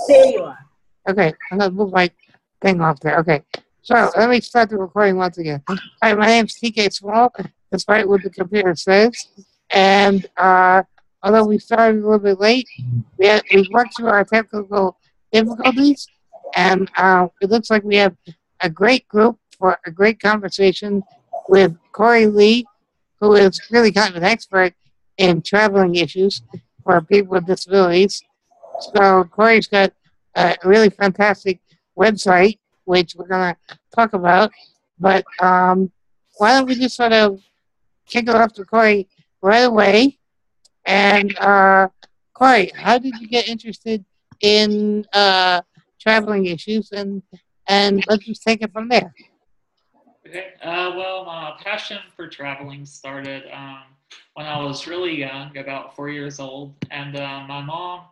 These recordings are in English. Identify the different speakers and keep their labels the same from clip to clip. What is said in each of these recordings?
Speaker 1: There you are.
Speaker 2: Okay, I'm gonna move my thing off there. Okay, so let me start the recording once again. Hi, my name's TK Small, despite what the computer says. And although we started a little bit late, we worked through our technical difficulties, and it looks like we have a great group for a great conversation with Cory Lee, who is really kind of an expert in traveling issues for people with disabilities. So Cory's got a really fantastic website, which we're going to talk about. But why don't we just sort of kick it off to Cory right away? And Cory, how did you get interested in traveling issues? And let's just take it from there.
Speaker 3: Okay. Well, my passion for traveling started when I was really young, about 4 years old, and my mom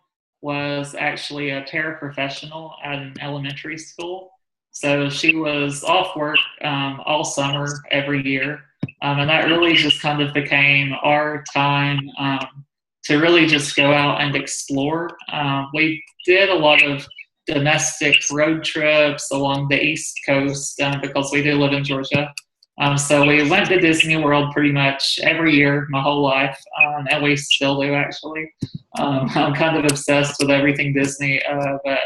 Speaker 3: was actually a paraprofessional at an elementary school. So she was off work all summer every year, and that really just kind of became our time to really just go out and explore. We did a lot of domestic road trips along the East Coast because we do live in Georgia. So we went to Disney World pretty much every year, my whole life, and we still do actually. I'm kind of obsessed with everything Disney, but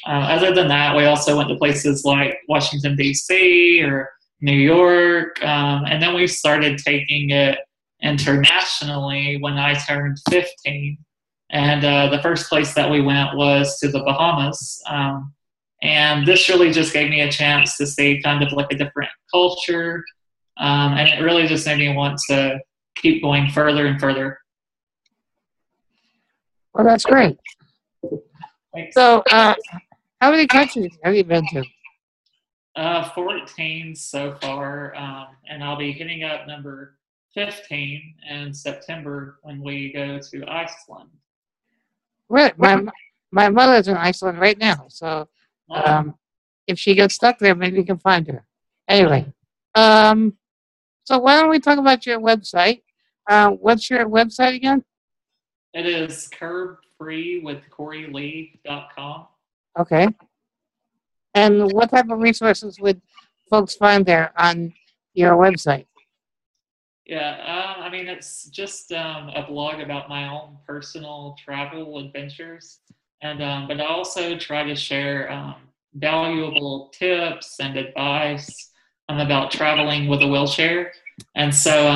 Speaker 3: other than that, we also went to places like Washington, D.C. or New York, and then we started taking it internationally when I turned 15. And the first place that we went was to the Bahamas. And this really just gave me a chance to see kind of like a different culture. And it really just made me want to keep going further and further.
Speaker 2: Well, that's great.
Speaker 3: Thanks.
Speaker 2: So, how many countries have you been to?
Speaker 3: 14 so far. And I'll be hitting up number 15 in September when we go to Iceland.
Speaker 2: Right. My mother's in Iceland right now, so if she gets stuck there, maybe we can find her. Anyway, so why don't we talk about your website? What's your website again?
Speaker 3: It is curbfreewithcorylee.com.
Speaker 2: Okay. And what type of resources would folks find there on your website?
Speaker 3: Yeah, I mean, it's just a blog about my own personal travel adventures. And but I also try to share valuable tips and advice about traveling with a wheelchair. And so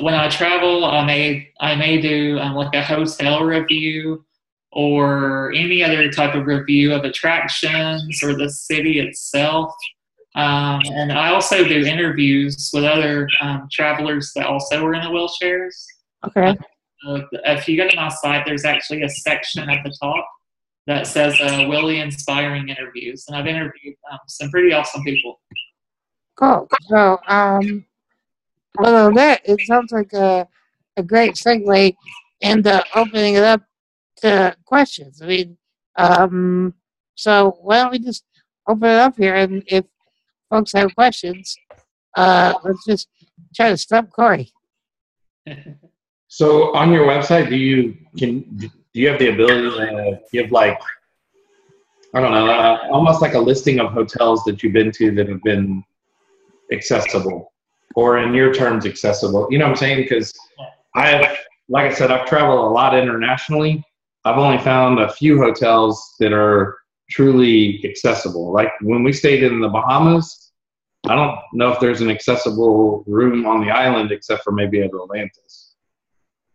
Speaker 3: when I travel, I may do like a hotel review or any other type of review of attractions or the city itself. And I also do interviews with other travelers that also are in the wheelchairs.
Speaker 2: Okay.
Speaker 3: If you go to my site, there's actually a section at the top that says Willie Inspiring Interviews. And I've interviewed some pretty awesome people.
Speaker 2: Cool. So, although that, it sounds like a great segue into opening it up to questions. I mean, so why don't we just open it up here, and if folks have questions, let's just try to stump Cory.
Speaker 4: So on your website, do you have the ability to give, like, I don't know, almost like a listing of hotels that you've been to that have been accessible, or in your terms accessible? You know what I'm saying? Because like I said, I've traveled a lot internationally. I've only found a few hotels that are truly accessible. Like when we stayed in the Bahamas, I don't know if there's an accessible room on the island except for maybe at Atlantis.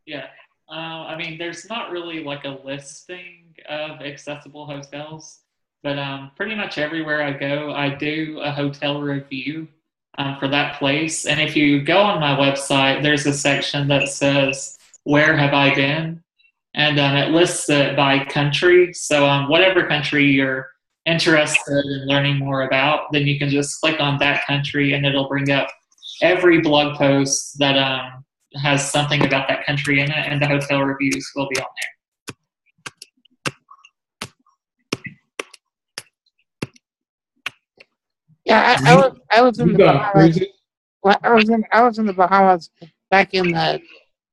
Speaker 3: Yeah. I mean, there's not really like a listing of accessible hotels, but pretty much everywhere I go, I do a hotel review for that place. And if you go on my website, there's a section that says, "Where have I been?" And it lists it by country. So whatever country you're interested in learning more about, then you can just click on that country and it'll bring up every blog post that has something about that country in it, and the hotel reviews will be on there.
Speaker 2: Yeah, I was in the Bahamas. Well, I was in the Bahamas back in the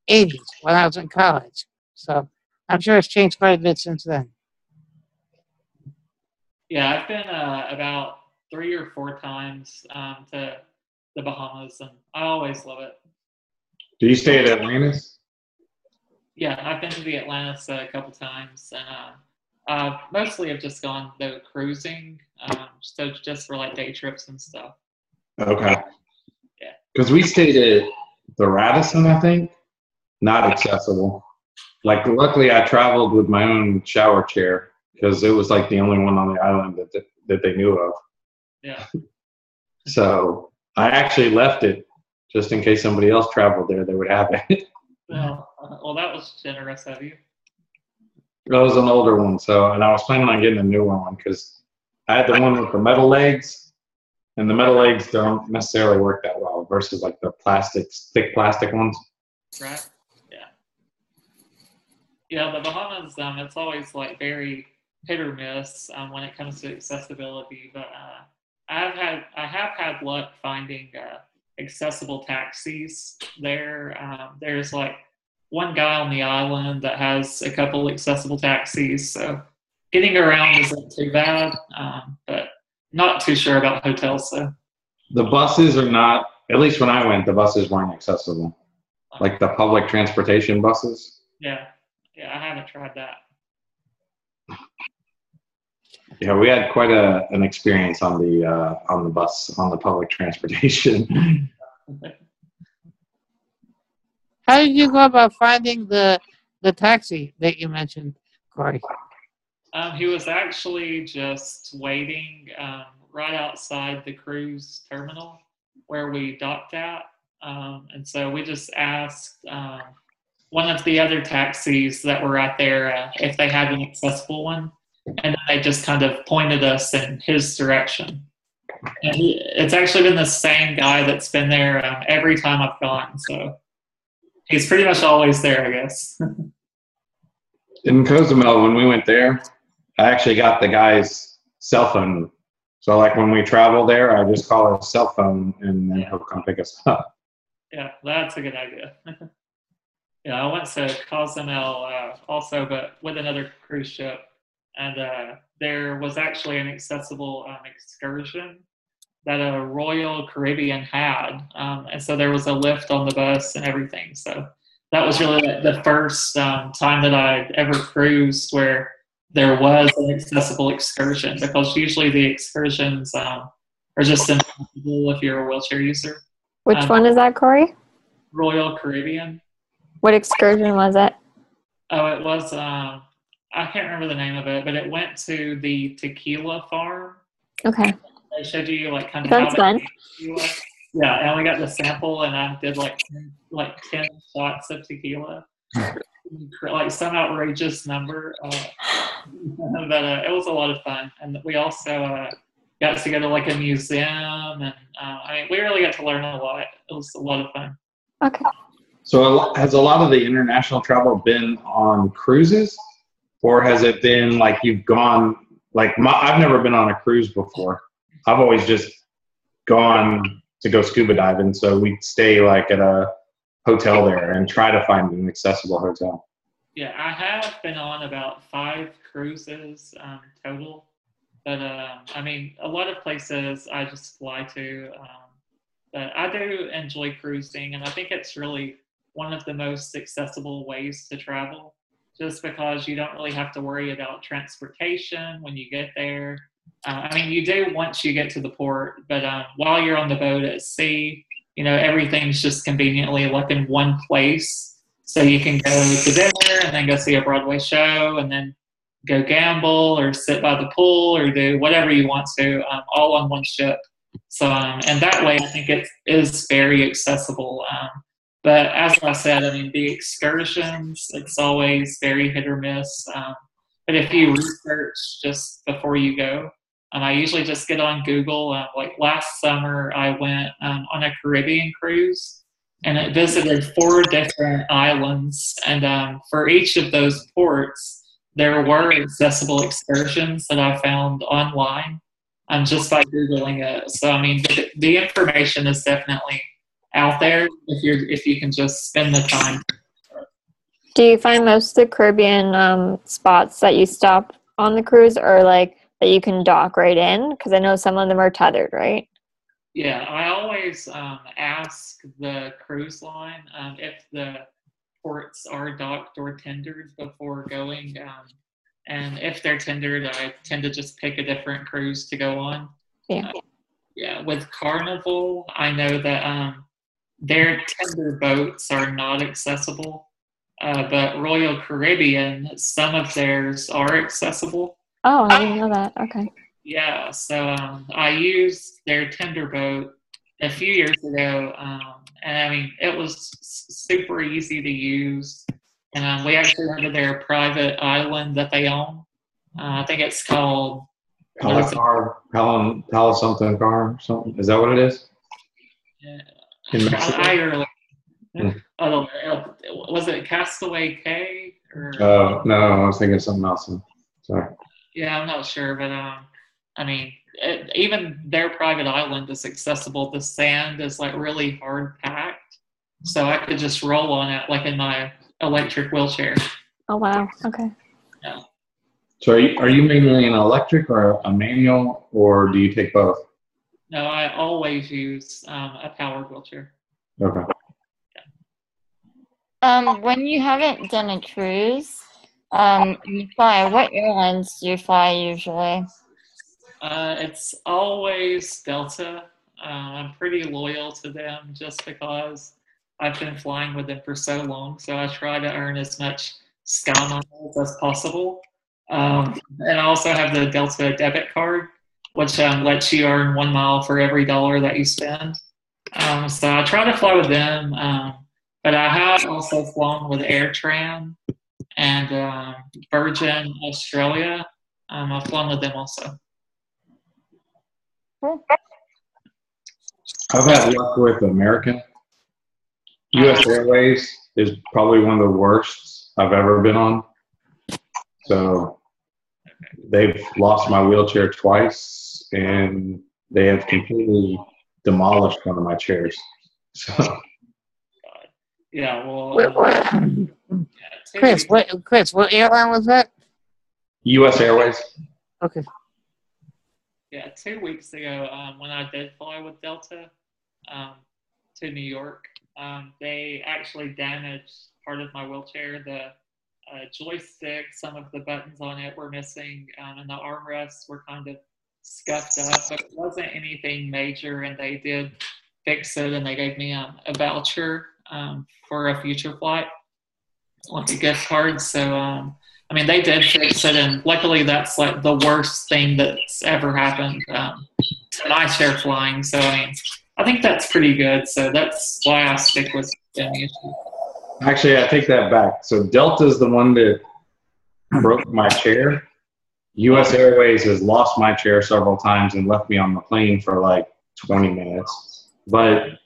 Speaker 2: 80s when I was in college. So I'm sure it's changed quite a bit since then.
Speaker 3: Yeah, I've been about 3 or 4 times to the Bahamas, and I always love it.
Speaker 4: Do you stay at Atlantis?
Speaker 3: Yeah, I've been to the Atlantis a couple times, and mostly I've just gone though cruising, so just for like day trips and stuff.
Speaker 4: Okay.
Speaker 3: Yeah.
Speaker 4: Because we stayed at the Radisson, I think. Not accessible. Like, luckily, I traveled with my own shower chair because it was like the only one on the island that they knew of.
Speaker 3: Yeah.
Speaker 4: So I actually left it just in case somebody else traveled there, they would have it.
Speaker 3: Well, that was generous of you.
Speaker 4: That was an older one, and I was planning on getting a newer one because I had the one with the metal legs, and the metal legs don't necessarily work that well versus like the thick plastic ones.
Speaker 3: Right. Yeah. Yeah, the Bahamas, it's always like very hit or miss when it comes to accessibility. But I have had luck finding accessible taxis there. There's like one guy on the island that has a couple accessible taxis, so getting around isn't too bad. But not too sure about hotels. So
Speaker 4: The buses are not. At least when I went, the buses weren't accessible. Like the public transportation buses.
Speaker 3: Yeah, I haven't tried that.
Speaker 4: Yeah, we had quite an experience on the bus, on the public transportation.
Speaker 2: How did you go about finding the taxi that you mentioned, Cory?
Speaker 3: He was actually just waiting right outside the cruise terminal where we docked at. And so we just asked one of the other taxis that were out there if they had an accessible one. And then they just kind of pointed us in his direction. And it's actually been the same guy that's been there every time I've gone. So he's pretty much always there, I guess.
Speaker 4: In Cozumel, when we went there, I actually got the guy's cell phone. So like when we travel there, I just call his cell phone and then he'll come pick us up.
Speaker 3: Yeah, that's a good idea. Yeah, I went to Cozumel also, but with another cruise ship. And there was actually an accessible excursion that a Royal Caribbean had. And so there was a lift on the bus and everything. So that was really the first time that I'd ever cruised where there was an accessible excursion, because usually the excursions are just impossible if you're a wheelchair user.
Speaker 1: Which one is that, Cory?
Speaker 3: Royal Caribbean.
Speaker 1: What excursion was it?
Speaker 3: Oh, it was, I can't remember the name of it, but it went to the tequila farm.
Speaker 1: Okay.
Speaker 3: They showed you like kind of
Speaker 1: Sounds fun.
Speaker 3: Tequila. Yeah, and we got the sample, and I did like 10 shots of tequila. Like some outrageous number. But it was a lot of fun. And we also got to go to like a museum, and I mean, we really got to learn a lot. It was a lot of fun.
Speaker 1: Okay.
Speaker 4: So has a lot of the international travel been on cruises, or has it been like you've gone, like I've never been on a cruise before. I've always just gone to go scuba diving. So we'd stay like at a hotel there and try to find an accessible hotel.
Speaker 3: Yeah, I have been on about 5 cruises total. But I mean, a lot of places I just fly to. But I do enjoy cruising, and I think it's really one of the most accessible ways to travel, just because you don't really have to worry about transportation when you get there. I mean, you do once you get to the port, but while you're on the boat at sea, you know, everything's just conveniently like in one place. So you can go to dinner and then go see a Broadway show and then go gamble or sit by the pool or do whatever you want to, all on one ship. So, and that way I think it is very accessible. But as I said, I mean, the excursions, it's always very hit or miss. But if you research just before you go, I usually just get on Google. Like last summer, I went on a Caribbean cruise, and it visited 4 different islands. And for each of those ports, there were accessible excursions that I found online just by Googling it. So, I mean, the information is definitely out there if you can just spend the time.
Speaker 1: Do you find most of the Caribbean spots that you stop on the cruise are like that you can dock right in? Because I know some of them are tethered, right?
Speaker 3: Yeah, I always ask the cruise line if the ports are docked or tendered before going. And if they're tendered, I tend to just pick a different cruise to go on.
Speaker 1: Yeah.
Speaker 3: Yeah, with Carnival, I know that their tender boats are not accessible, but Royal Caribbean, some of theirs are accessible.
Speaker 1: Oh, I didn't know that. Okay.
Speaker 3: Yeah, so I used their tender boat a few years ago, and I mean it was super easy to use. And we actually went to their private island that they own. I think it's called
Speaker 4: Palo something car, something. Is that what it is? In Mexico?
Speaker 3: I don't know. Was it Castaway Cay? Or,
Speaker 4: Oh no, I was thinking something else. Sorry.
Speaker 3: yeah, I'm not sure, but I mean, even their private island is accessible. The sand is like really hard packed, so I could just roll on it like in my electric wheelchair.
Speaker 1: Oh, wow. Okay.
Speaker 3: Yeah.
Speaker 4: So are you mainly an electric or a manual, or do you take both?
Speaker 3: No, I always use a powered wheelchair.
Speaker 4: Okay.
Speaker 5: When you haven't done a cruise, you fly, what airlines do you fly usually?
Speaker 3: It's always Delta. I'm pretty loyal to them just because I've been flying with them for so long. So I try to earn as much Sky miles as possible. And I also have the Delta debit card, which lets you earn 1 mile for every dollar that you spend. So I try to fly with them. But I have also flown with AirTran and Virgin Australia. I've flown with them also.
Speaker 5: Cool.
Speaker 4: I've had luck with American. U.S. Airways is probably one of the worst I've ever been on. So they've lost my wheelchair twice, and they have completely demolished one of my chairs. So.
Speaker 3: Yeah, well,
Speaker 2: Chris, what airline was that?
Speaker 4: U.S. Airways.
Speaker 2: Okay.
Speaker 3: Yeah, 2 weeks ago, when I did fly with Delta to New York, they actually damaged part of my wheelchair. The joystick, some of the buttons on it were missing, and the armrests were kind of scuffed up, but it wasn't anything major, and they did fix it, and they gave me a voucher for a future flight, like a gift card. So, I mean, they did fix it, and luckily that's like the worst thing that's ever happened to my chair flying. So, I mean, I think that's pretty good. So that's why I stick with them.
Speaker 4: Actually, I take that back. So Delta's the one that broke my chair. U.S. Airways has lost my chair several times and left me on the plane for like 20 minutes. But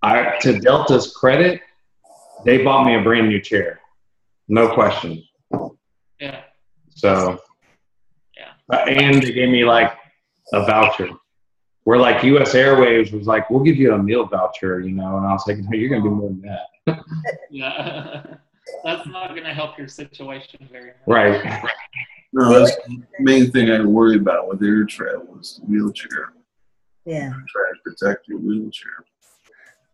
Speaker 4: to Delta's credit, they bought me a brand new chair. No question.
Speaker 3: Yeah.
Speaker 4: So,
Speaker 3: yeah.
Speaker 4: And they gave me like a voucher. Where like U.S. Airways was like, we'll give you a meal voucher, you know, and I was like, no, you're going to do more than that.
Speaker 3: Yeah. That's not going to help your situation very much.
Speaker 4: Right.
Speaker 6: No, that's the main thing I worry about with air travel is the wheelchair.
Speaker 7: Yeah.
Speaker 6: Try to protect your wheelchair.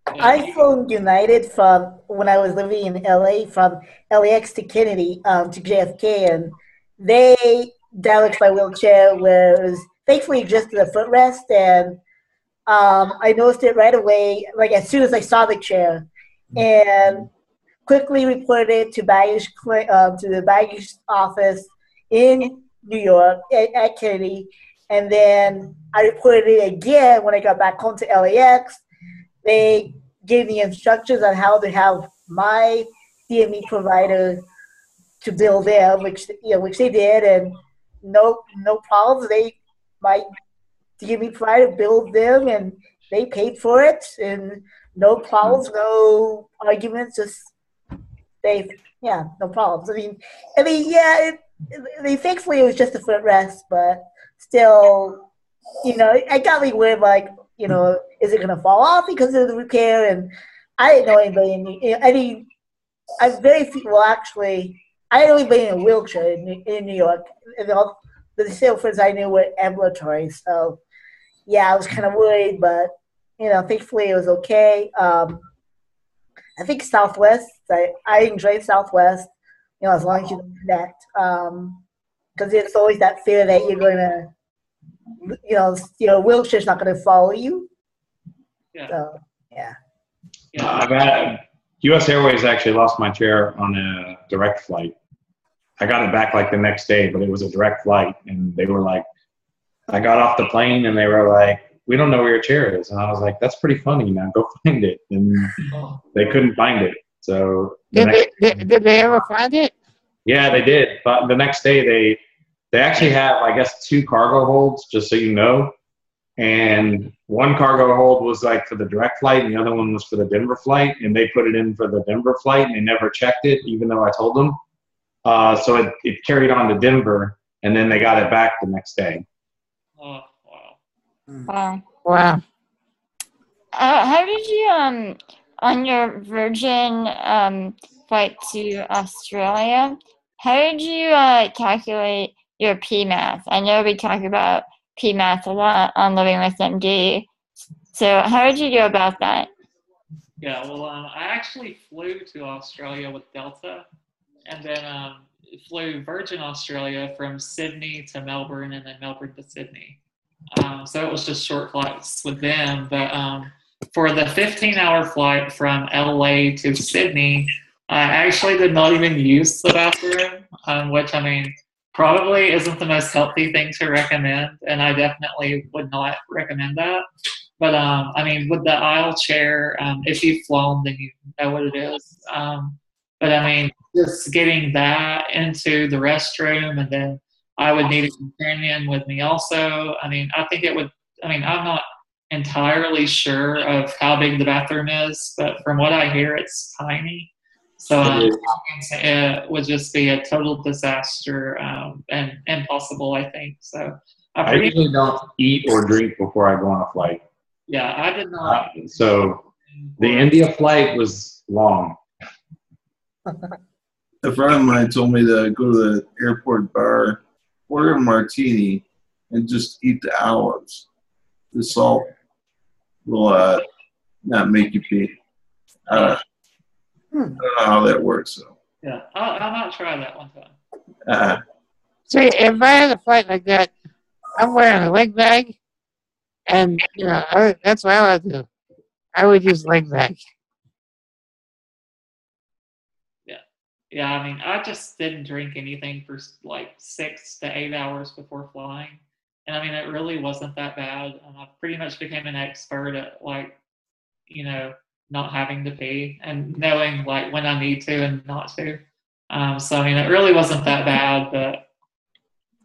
Speaker 7: I flown United from when I was living in LA from LAX to Kennedy to JFK, and they damaged my wheelchair was thankfully just the footrest, and I noticed it right away, like as soon as I saw the chair, and quickly reported it to the baggage office in New York at Kennedy, and then I reported it again when I got back home to LAX. They gave me instructions on how to have my DME provider to bill them, which they did, and no problems. My DME provider billed them, and they paid for it, and no problems, no arguments. Just no problems. Thankfully it was just a footrest, but still, I got me worried, like, is it gonna fall off because of the repair? And I didn't know anybody. I'm very few. Well, actually, I didn't know anybody in a wheelchair in New York. the sailors I knew were ambulatory. So yeah, I was kind of worried, but thankfully it was okay. I think Southwest. I enjoyed Southwest. As long as you don't connect, because it's always that fear that you're going to, wheelchair's not going to follow you.
Speaker 3: Yeah.
Speaker 7: So yeah.
Speaker 4: I've had U.S. Airways actually lost my chair on a direct flight. I got it back like the next day, but it was a direct flight, and they were like, I got off the plane, and they were like, "We don't know where your chair is," and I was like, "That's pretty funny. Now go find it." And they couldn't find it. So
Speaker 2: did they ever find it?
Speaker 4: Yeah, they did. But the next day, they actually have, I guess, 2 cargo holds, just so you know. And one cargo hold was like for the direct flight, and the other one was for the Denver flight. And they put it in for the Denver flight, and they never checked it, even though I told them. So it carried on to Denver, and then they got it back the next day.
Speaker 3: Oh, wow.
Speaker 5: Wow.
Speaker 2: Wow.
Speaker 5: How did you on your Virgin flight to Australia? How did you calculate your PMAX? I know we talk about PMAX a lot on Living with MD. So how did you go about that?
Speaker 3: Yeah, well, I actually flew to Australia with Delta, and then flew Virgin Australia from Sydney to Melbourne, and then Melbourne to Sydney. So it was just short flights with them. But for the 15-hour flight from LA to Sydney, I actually did not even use the bathroom, which, I mean, probably isn't the most healthy thing to recommend, and I definitely would not recommend that. But I mean, with the aisle chair, if you've flown, then you know what it is. But I mean, just getting that into the restroom, and then I would need a companion with me also. I mean, I think it would. I mean, I'm not entirely sure of how big the bathroom is, but from what I hear, it's tiny. So it would just be a total disaster and impossible, I think. So
Speaker 4: I usually don't eat or drink before I go on a flight.
Speaker 3: Yeah, I did not.
Speaker 4: So the India flight was long.
Speaker 6: A friend of mine told me to go to the airport bar, order a martini, and just eat the olives. The salt will not make you pee. I don't know how that works, though.
Speaker 3: Yeah, I might try that one time.
Speaker 2: See, if I had a flight like that, I'm wearing a leg bag, and that's what I would do. I would use leg bag.
Speaker 3: Yeah, I mean, I just didn't drink anything for like 6 to 8 hours before flying. And I mean, it really wasn't that bad. I pretty much became an expert at not having to pee and knowing like when I need to and not to. So I mean, it really wasn't that bad, but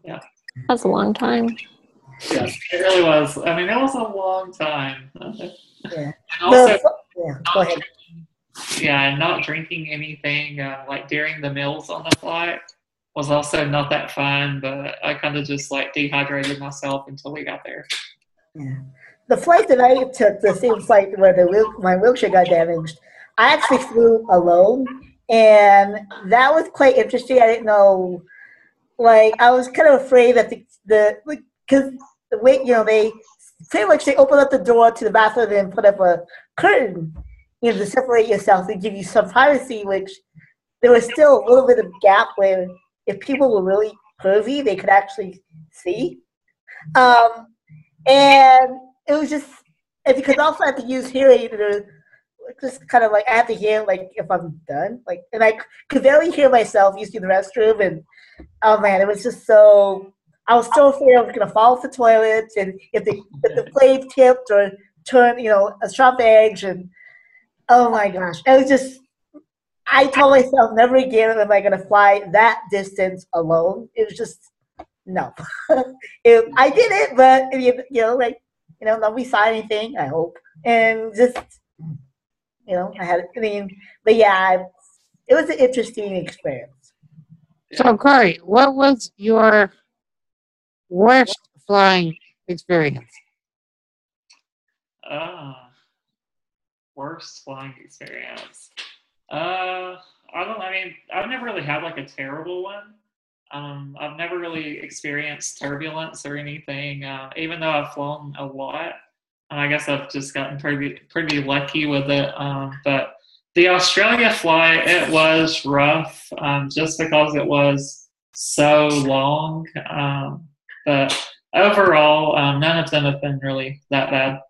Speaker 3: yeah.
Speaker 1: That's a long time.
Speaker 3: Yeah, it really was. I mean, it was a long time.
Speaker 7: Yeah.
Speaker 3: And also,
Speaker 7: go ahead.
Speaker 3: Yeah, and not drinking anything like during the meals on the flight was also not that fun, but I kind of just like dehydrated myself until we got there.
Speaker 7: Yeah. The flight that I took, the same flight where my wheelchair got damaged, I actually flew alone, and that was quite interesting. I didn't know, like, I was kind of afraid that because the way they pretty much they open up the door to the bathroom and put up a curtain, to separate yourself and give you some privacy, which there was still a little bit of gap where if people were really pervy, they could actually see. And it was just, and because also I have to use hearing to just kind of like, I have to hear like if I'm done, like, and I could barely hear myself using the restroom, and oh man, it was just so, I was so afraid I was going to fall off the toilet, and if the plane tipped or turned, a sharp edge, and oh my gosh, it was just, I told myself never again am I going to fly that distance alone. It was just, no. I did it, but, nobody saw anything, I hope. And just, I had, but yeah, it was an interesting experience.
Speaker 2: So, Cory, what was your worst flying experience?
Speaker 3: Worst flying experience. I don't. I mean, I've never really had like a terrible one. I've never really experienced turbulence or anything, even though I've flown a lot. And I guess I've just gotten pretty lucky with it. But the Australia flight, it was rough, just because it was so long. But overall, none of them have been really that bad.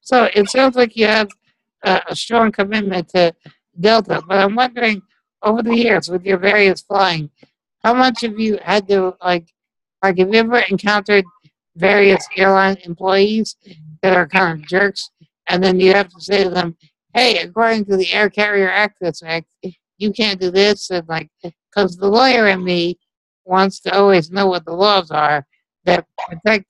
Speaker 2: So it sounds like you have a strong commitment to Delta, but I'm wondering, over the years with your various flying, how much have you had to have you ever encountered various airline employees that are kind of jerks, and then you have to say to them, "Hey, according to the Air Carrier Access Act, you can't do this," and because the lawyer in me wants to always know what the laws are that protect,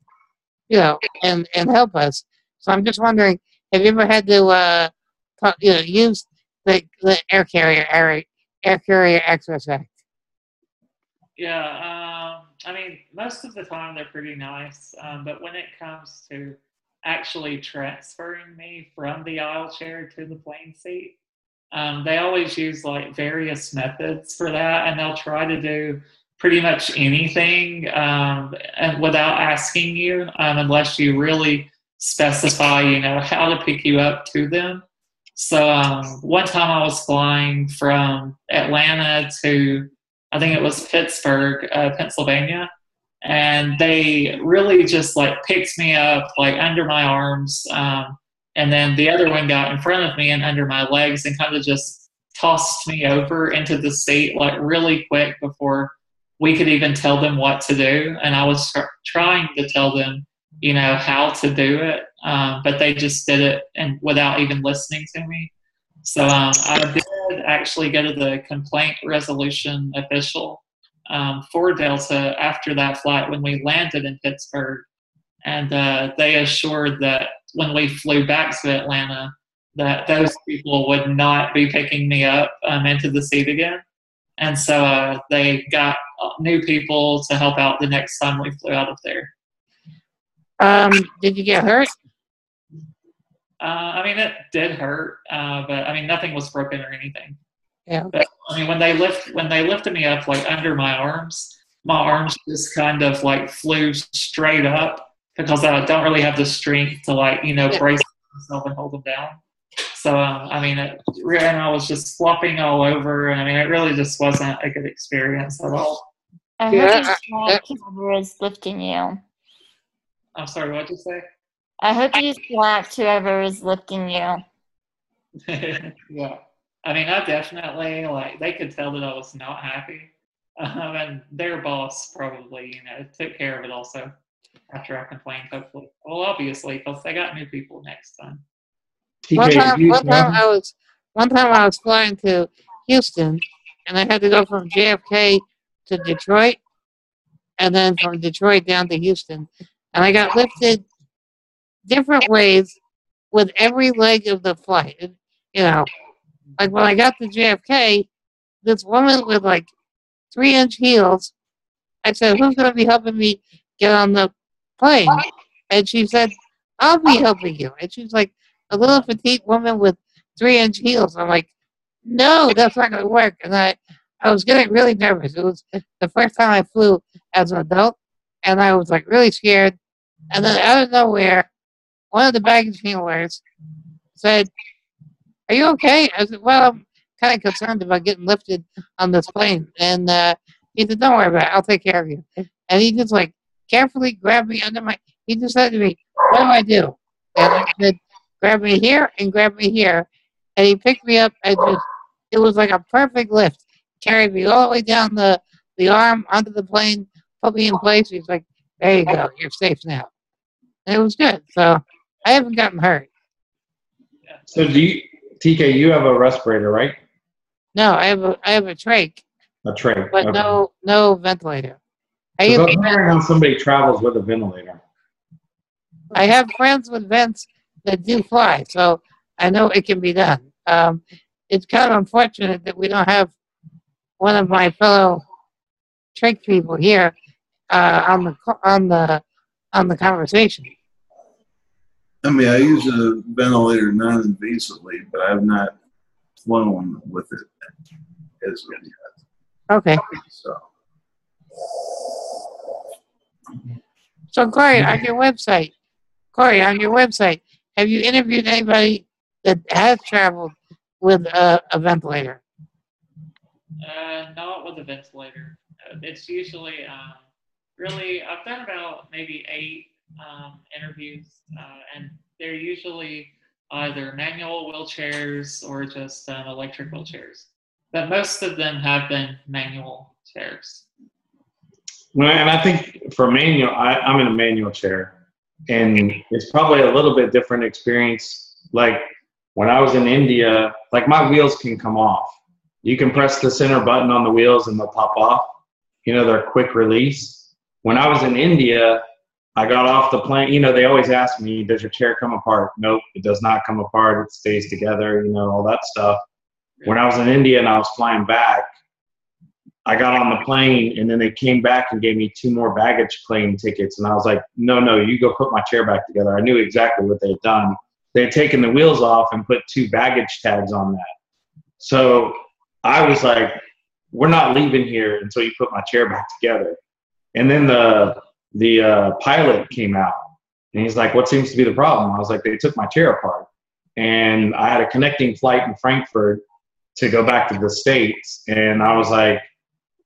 Speaker 2: and help us. So I'm just wondering, have you ever had to, use the Air Carrier Access Act?
Speaker 3: Yeah, I mean, most of the time they're pretty nice, but when it comes to actually transferring me from the aisle chair to the plane seat, they always use like various methods for that, and they'll try to do pretty much anything, and without asking you, unless you really specify, how to pick you up to them. So one time I was flying from Atlanta to, I think it was Pittsburgh, Pennsylvania, and they really just like picked me up like under my arms, and then the other one got in front of me and under my legs and kind of just tossed me over into the seat like really quick before we could even tell them what to do. And I was trying to tell them, how to do it, but they just did it and without even listening to me. So I did actually go to the complaint resolution official for Delta after that flight when we landed in Pittsburgh, and they assured that when we flew back to Atlanta, that those people would not be picking me up into the seat again. And so they got new people to help out the next time we flew out of there.
Speaker 2: Did you get hurt?
Speaker 3: I mean, it did hurt, but I mean, nothing was broken or anything.
Speaker 2: Yeah.
Speaker 3: But I mean, when they lifted me up like under my arms just kind of like flew straight up because I don't really have the strength to brace myself and hold them down. So I mean, and I was just flopping all over, and I mean, it really just wasn't a good experience at all.
Speaker 5: I hope you slapped whoever is lifting you.
Speaker 3: I'm sorry, what'd you say?
Speaker 5: I hope you slapped whoever is lifting you.
Speaker 3: Yeah. I mean, I definitely, they could tell that I was not happy. And their boss probably, took care of it also after I complained, hopefully. Well, obviously, because they got new people next time.
Speaker 2: One time I was flying to Houston, and I had to go from JFK to Detroit, and then from Detroit down to Houston. And I got lifted different ways with every leg of the flight. Like when I got to JFK, this woman with 3-inch heels, I said, "Who's going to be helping me get on the plane?" And she said, "I'll be helping you." And she's like a little petite woman with 3-inch heels. I'm like, "No, that's not going to work." And I was getting really nervous. It was the first time I flew as an adult, and I was really scared. And then out of nowhere, one of the baggage handlers said, "Are you okay?" I said, "Well, I'm kind of concerned about getting lifted on this plane." And he said, "Don't worry about it. I'll take care of you." And he just carefully grabbed me under he just said to me, "What do I do?" And I said, "Grab me here and grab me here." And he picked me up and it was like a perfect lift. Carried me all the way down the arm onto the plane, put me in place. He's like, "There you go. You're safe now." And it was good. So I haven't gotten hurt.
Speaker 4: So TK, you have a respirator, right?
Speaker 2: No, I have a trach.
Speaker 4: A trach.
Speaker 2: But
Speaker 4: okay.
Speaker 2: no ventilator.
Speaker 4: I was wondering how somebody travels with a ventilator.
Speaker 2: I have friends with vents that do fly, so I know it can be done. It's kind of unfortunate that we don't have one of my fellow trach people here on the conversation.
Speaker 6: I mean, I use a ventilator non-invasively, but I've not flown with it as of yet.
Speaker 2: Okay.
Speaker 6: So
Speaker 2: So, Corey, on your website, have you interviewed anybody that has traveled with a ventilator?
Speaker 3: Not with a ventilator. It's usually really, I've done about maybe 8 interviews, and they're usually either manual wheelchairs or just electric wheelchairs. But most of them have been manual chairs.
Speaker 4: Well, and I think for manual, I'm in a manual chair, and it's probably a little bit different experience. Like when I was in India, like my wheels can come off. You can press the center button on the wheels and they'll pop off. You know, they're quick release. When I was in India, I got off the plane. You know, they always ask me, does your chair come apart? Nope, it does not come apart. It stays together, you know, all that stuff. When I was in India and I was flying back, I got on the plane and then they came back and gave me 2 more baggage claim tickets. And I was like, no, you go put my chair back together. I knew exactly what they had done. They had taken the wheels off and put 2 baggage tags on that. So I was like, we're not leaving here until you put my chair back together. And then the pilot came out and he's like, what seems to be the problem? I was like, they took my chair apart. And I had a connecting flight in Frankfurt to go back to the States. And I was like,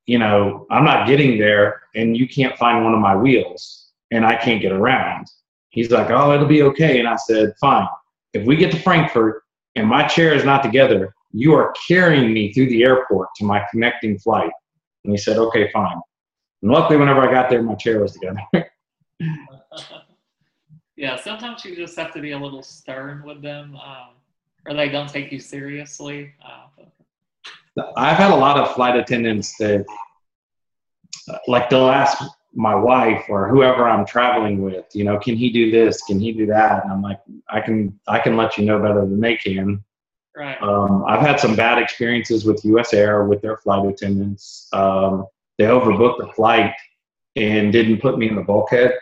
Speaker 4: you know, I'm not getting there and you can't find one of my wheels and I can't get around. He's like, oh, it'll be okay. And I said, fine. If we get to Frankfurt and my chair is not together, you are carrying me through the airport to my connecting flight. And he said, okay, fine. And luckily, whenever I got there, my chair was together.
Speaker 3: Yeah, sometimes you just have to be a little stern with them, or they don't take you seriously.
Speaker 4: I've had a lot of flight attendants that, like, they'll ask my wife or whoever I'm traveling with, you know, can he do this? Can he do that? And I'm like, I can let you know better than they can.
Speaker 3: Right.
Speaker 4: I've had some bad experiences with US Air with their flight attendants. They overbooked the flight and didn't put me in the bulkhead.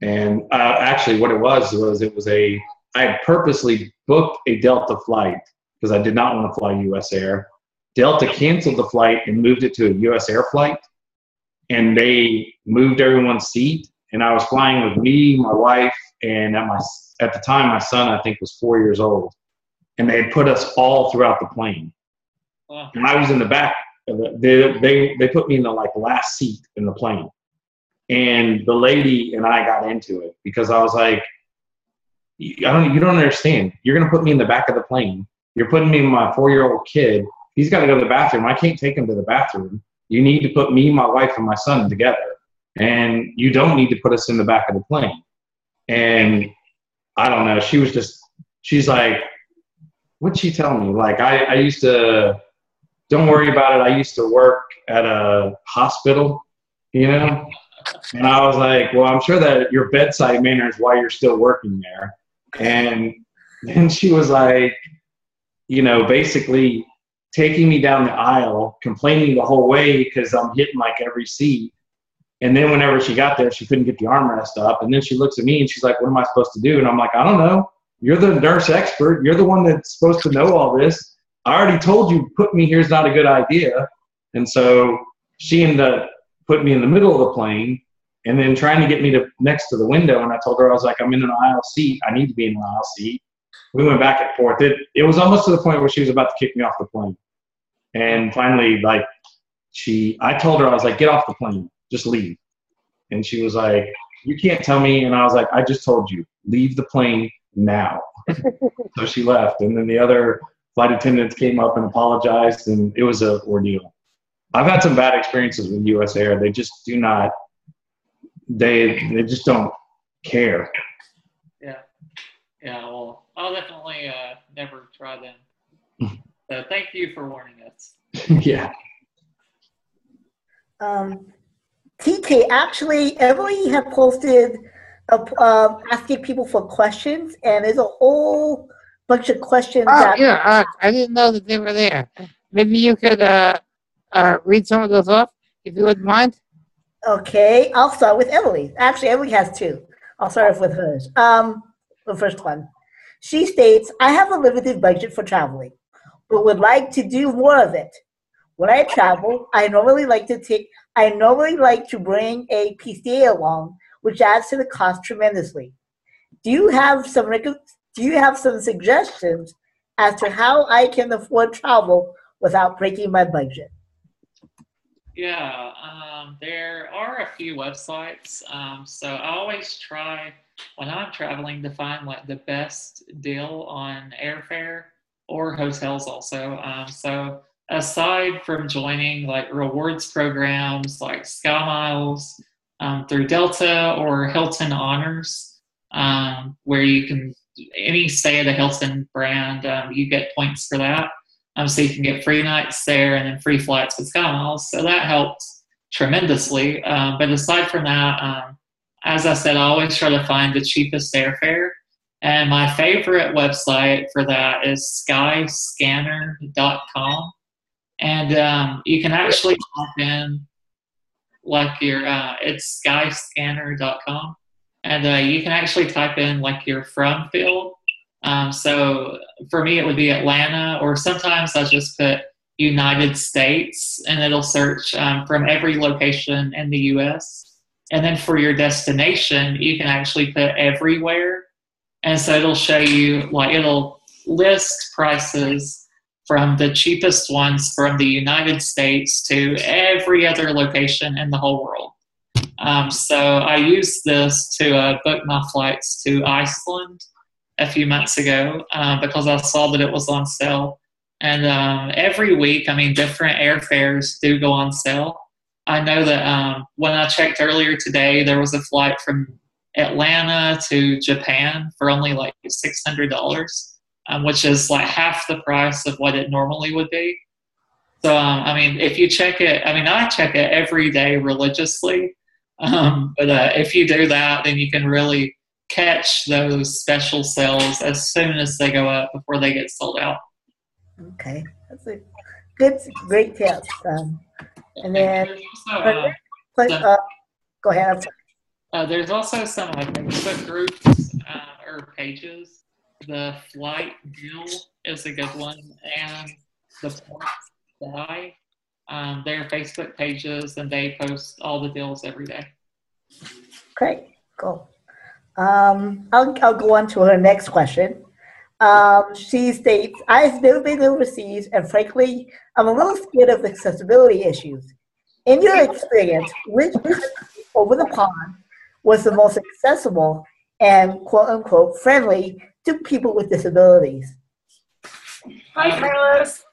Speaker 4: And actually what it was I had purposely booked a Delta flight because I did not want to fly US Air. Delta canceled the flight and moved it to a US Air flight. And they moved everyone's seat. And I was flying with me, my wife, and at the time, my son, I think, was 4 years old. And they had put us all throughout the plane.
Speaker 3: Wow.
Speaker 4: And I was in the back. They put me in the last seat in the plane. And the lady and I got into it because I was like, you don't understand. You're going to put me in the back of the plane. You're putting me in my 4-year-old kid. He's got to go to the bathroom. I can't take him to the bathroom. You need to put me, my wife, and my son together. And you don't need to put us in the back of the plane. And I don't know. She's like, what'd she tell me? Like, I used to, don't worry about it. I used to work at a hospital, you know? And I was like, well, I'm sure that your bedside manner is why you're still working there. And then she was like, you know, basically taking me down the aisle, complaining the whole way because I'm hitting like every seat. And then whenever she got there, she couldn't get the armrest up. And then she looks at me and she's like, what am I supposed to do? And I'm like, I don't know. You're the nurse expert. You're the one that's supposed to know all this. I already told you putting me here is not a good idea. And so she ended up putting me in the middle of the plane and then trying to get me next to the window. And I told her, I was like, I'm in an aisle seat. I need to be in an aisle seat. We went back and forth. It was almost to the point where she was about to kick me off the plane. And finally, like, I told her, I was like, get off the plane. Just leave. And she was like, you can't tell me. And I was like, I just told you, leave the plane now. So she left. And then the other flight attendants came up and apologized. And it was an ordeal. I've had some bad experiences with US Air. They just do not, they just don't care.
Speaker 3: Yeah. Yeah, well, I'll definitely never try them. So thank you for warning us.
Speaker 4: Yeah.
Speaker 7: TK, actually, Emily had posted asking people for questions, and there's a whole bunch of questions.
Speaker 2: I didn't know that they were there. Maybe you could read some of those off, if you wouldn't mind.
Speaker 7: Okay, I'll start with Emily. Actually, Emily has 2. I'll start off with hers. The first one. She states, I have a limited budget for traveling, but would like to do more of it. when I travel, I normally like to bring a PCA along, which adds to the cost tremendously. Do you have some suggestions as to how I can afford travel without breaking my budget?
Speaker 3: Yeah, there are a few websites. So I always try when I'm traveling to find like the best deal on airfare or hotels also. So aside from joining like rewards programs like Sky Miles through Delta or Hilton Honors, where you can any stay at a Hilton brand, you get points for that. So you can get free nights there and then free flights with SkyMiles. So that helps tremendously. But aside from that, as I said, I always try to find the cheapest airfare. And my favorite website for that is skyscanner.com. And you can actually type in like it's skyscanner.com. And you can actually type in like your from field. So for me, it would be Atlanta, or sometimes I just put United States and it'll search from every location in the US. And then for your destination, you can actually put everywhere. And so it'll show you, like, it'll list prices from the cheapest ones from the United States to every other location in the whole world. So I used this to book my flights to Iceland a few months ago because I saw that it was on sale. And every week, I mean, different airfares do go on sale. I know that when I checked earlier today, there was a flight from Atlanta to Japan for only like $600, which is like half the price of what it normally would be. So, I mean, if you check it, I mean, I check it every day religiously. But if you do that, then you can really catch those special sales as soon as they go up before they get sold out.
Speaker 7: Okay, that's a great tip. And then, go ahead. I'm sorry.
Speaker 3: There's also some Facebook groups or pages. The Flight Deal is a good one, and the Points Fly. They're Facebook pages, and they post all the deals every day.
Speaker 7: Great, cool. I'll go on to her next question. She states, I've never been overseas, and frankly, I'm a little scared of accessibility issues. In your experience, which country over the pond was the most accessible and quote unquote friendly to people with disabilities?
Speaker 8: Hi, Carlos.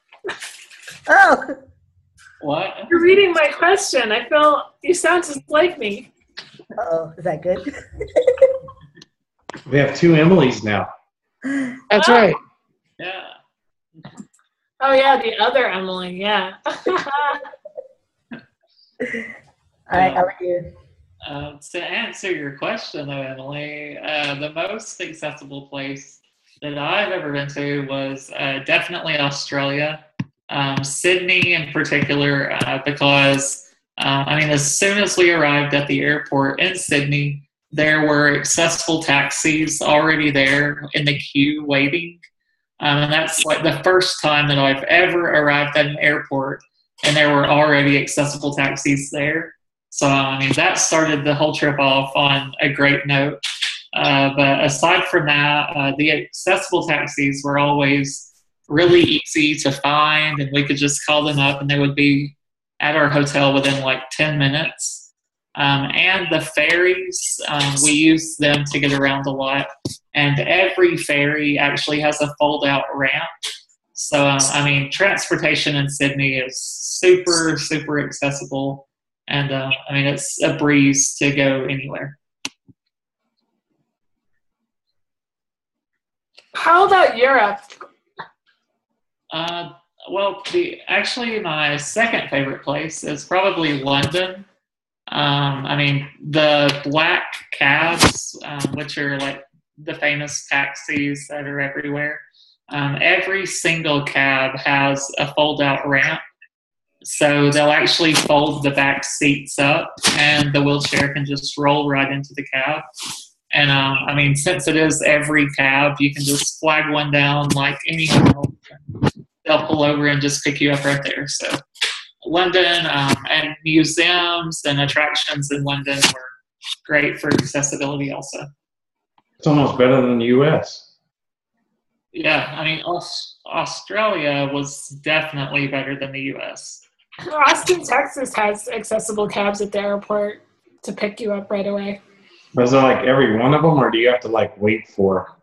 Speaker 7: Oh.
Speaker 3: What?
Speaker 8: You're reading my question. I feel you sound just like me.
Speaker 7: Oh, is that good?
Speaker 4: We have two Emilys now.
Speaker 2: That's right.
Speaker 3: Yeah.
Speaker 8: Oh, yeah, the other Emily, yeah.
Speaker 7: All right, how about you?
Speaker 3: To answer your question, though, Emily, the most accessible place that I've ever been to was definitely Australia, Sydney in particular, because, I mean, as soon as we arrived at the airport in Sydney, there were accessible taxis already there in the queue waiting. And that's like the first time that I've ever arrived at an airport and there were already accessible taxis there. So, I mean, that started the whole trip off on a great note. But aside from that, the accessible taxis were always really easy to find, and we could just call them up and they would be at our hotel within like 10 minutes. And the ferries, we use them to get around a lot. And every ferry actually has a fold-out ramp. So, I mean, transportation in Sydney is super, super accessible. And, I mean, it's a breeze to go anywhere.
Speaker 8: How about Europe?
Speaker 3: Well, actually, my second favorite place is probably London. I mean, the black cabs, which are like the famous taxis that are everywhere, every single cab has a fold-out ramp. So they'll actually fold the back seats up and the wheelchair can just roll right into the cab. And I mean, since it is every cab, you can just flag one down like anything else. They'll pull over and just pick you up right there. So London and museums and attractions in London were great for accessibility also.
Speaker 4: It's almost better than the U.S.
Speaker 3: Yeah, I mean, Australia was definitely better than the U.S.
Speaker 8: Austin, Texas has accessible cabs at the airport to pick you up right away.
Speaker 4: Was it like every one of them, or do you have to like wait for?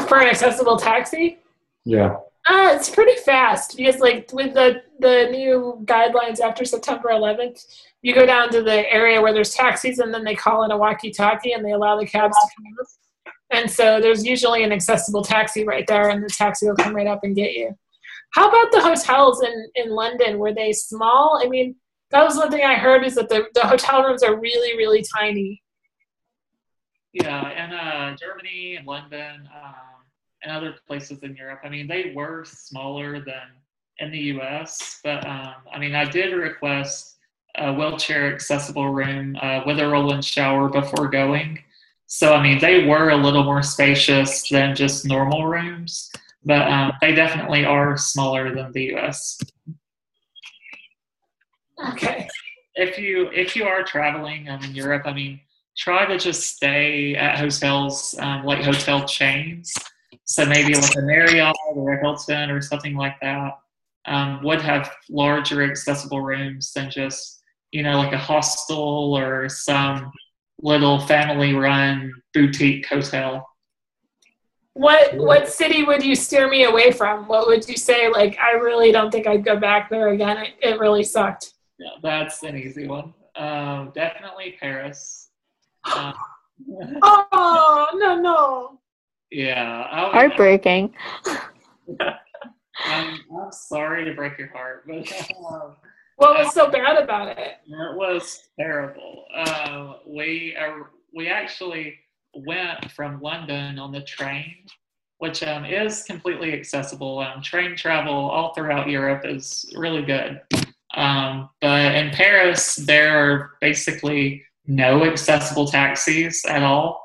Speaker 8: For an accessible taxi?
Speaker 4: Yeah.
Speaker 8: It's pretty fast because, like, with the new guidelines after September 11th, you go down to the area where there's taxis, and then they call in a walkie-talkie, and they allow the cabs to come up. And so there's usually an accessible taxi right there, and the taxi will come right up and get you. How about the hotels in London? Were they small? I mean, that was one thing I heard is that the hotel rooms are really, really tiny.
Speaker 3: Yeah, and Germany and London and other places in Europe, I mean, they were smaller than in the U.S., but I mean, I did request a wheelchair accessible room with a roll-in shower before going. So, I mean, they were a little more spacious than just normal rooms, but they definitely are smaller than the U.S.
Speaker 8: Okay.
Speaker 3: If you are traveling in Europe, I mean, try to just stay at hotels like hotel chains. So maybe like a Marriott or a Hilton or something like that would have larger accessible rooms than just, like a hostel or some little family-run boutique hotel.
Speaker 8: What city would you steer me away from? What would you say, like, I really don't think I'd go back there again. It really sucked.
Speaker 3: Yeah, that's an easy one. Definitely Paris.
Speaker 8: Oh, no.
Speaker 3: Yeah.
Speaker 1: Heartbreaking.
Speaker 3: I'm sorry to break your heart, but
Speaker 8: what was so bad about it?
Speaker 3: It was terrible. We actually went from London on the train, which is completely accessible. Train travel all throughout Europe is really good. But in Paris, there are basically no accessible taxis at all.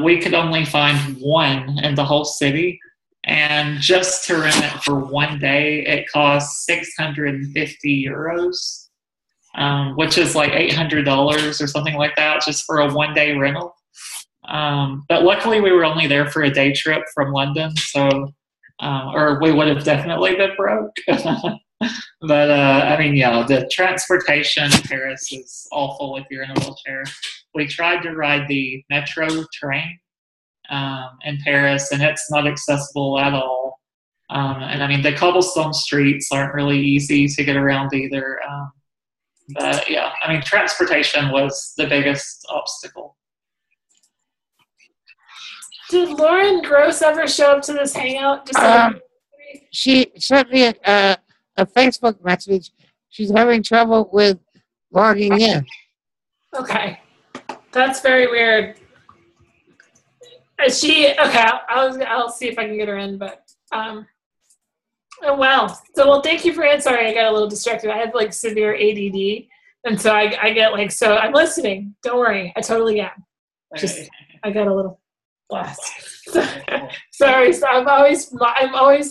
Speaker 3: We could only find one in the whole city. And just to rent it for one day, it costs 650 euros, which is like $800 or something like that, just for a one-day rental. But luckily, we were only there for a day trip from London, so or we would have definitely been broke. But I mean, yeah, the transportation in Paris is awful if you're in a wheelchair. We tried to ride the metro train in Paris, and it's not accessible at all. And I mean, the cobblestone streets aren't really easy to get around either. But yeah, I mean, transportation was the biggest obstacle.
Speaker 8: Did Lauren Gross ever show up to this hangout?
Speaker 2: She sent me a Facebook message. She's having trouble with logging in.
Speaker 8: Okay, that's very weird. Is she okay? I'll see if I can get her in, but oh wow. So thank you for answering. I got a little distracted. I have like severe ADD, and so I get like, so I'm listening. Don't worry, I totally am. Just I got a little blast. Sorry. So I'm always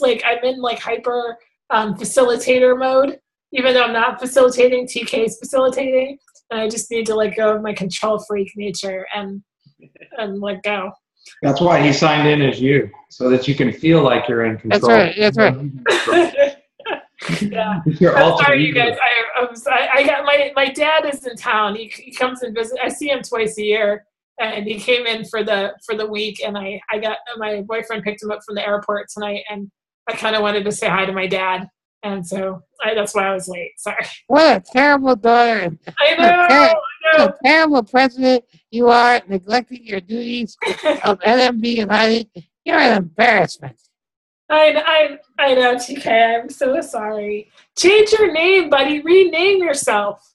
Speaker 8: like I'm in like hyper facilitator mode, even though I'm not facilitating. TK's facilitating, and I just need to let go of my control freak nature and let go.
Speaker 4: That's why he signed in as you, so that you can feel like you're in control.
Speaker 2: That's right.
Speaker 8: Yeah.
Speaker 4: I'm
Speaker 8: sorry, you guys. I got my dad is in town. He comes and visit. I see him twice a year, and he came in for the week. And I got my boyfriend picked him up from the airport tonight, and I kind of wanted to say hi to my dad, and so that's why I was late. Sorry.
Speaker 2: What a terrible daughter!
Speaker 8: I know.
Speaker 2: What a terrible president you are, neglecting your duties of NMB United. You're an embarrassment.
Speaker 8: I know, TK. I'm so sorry. Change your name, buddy. Rename yourself.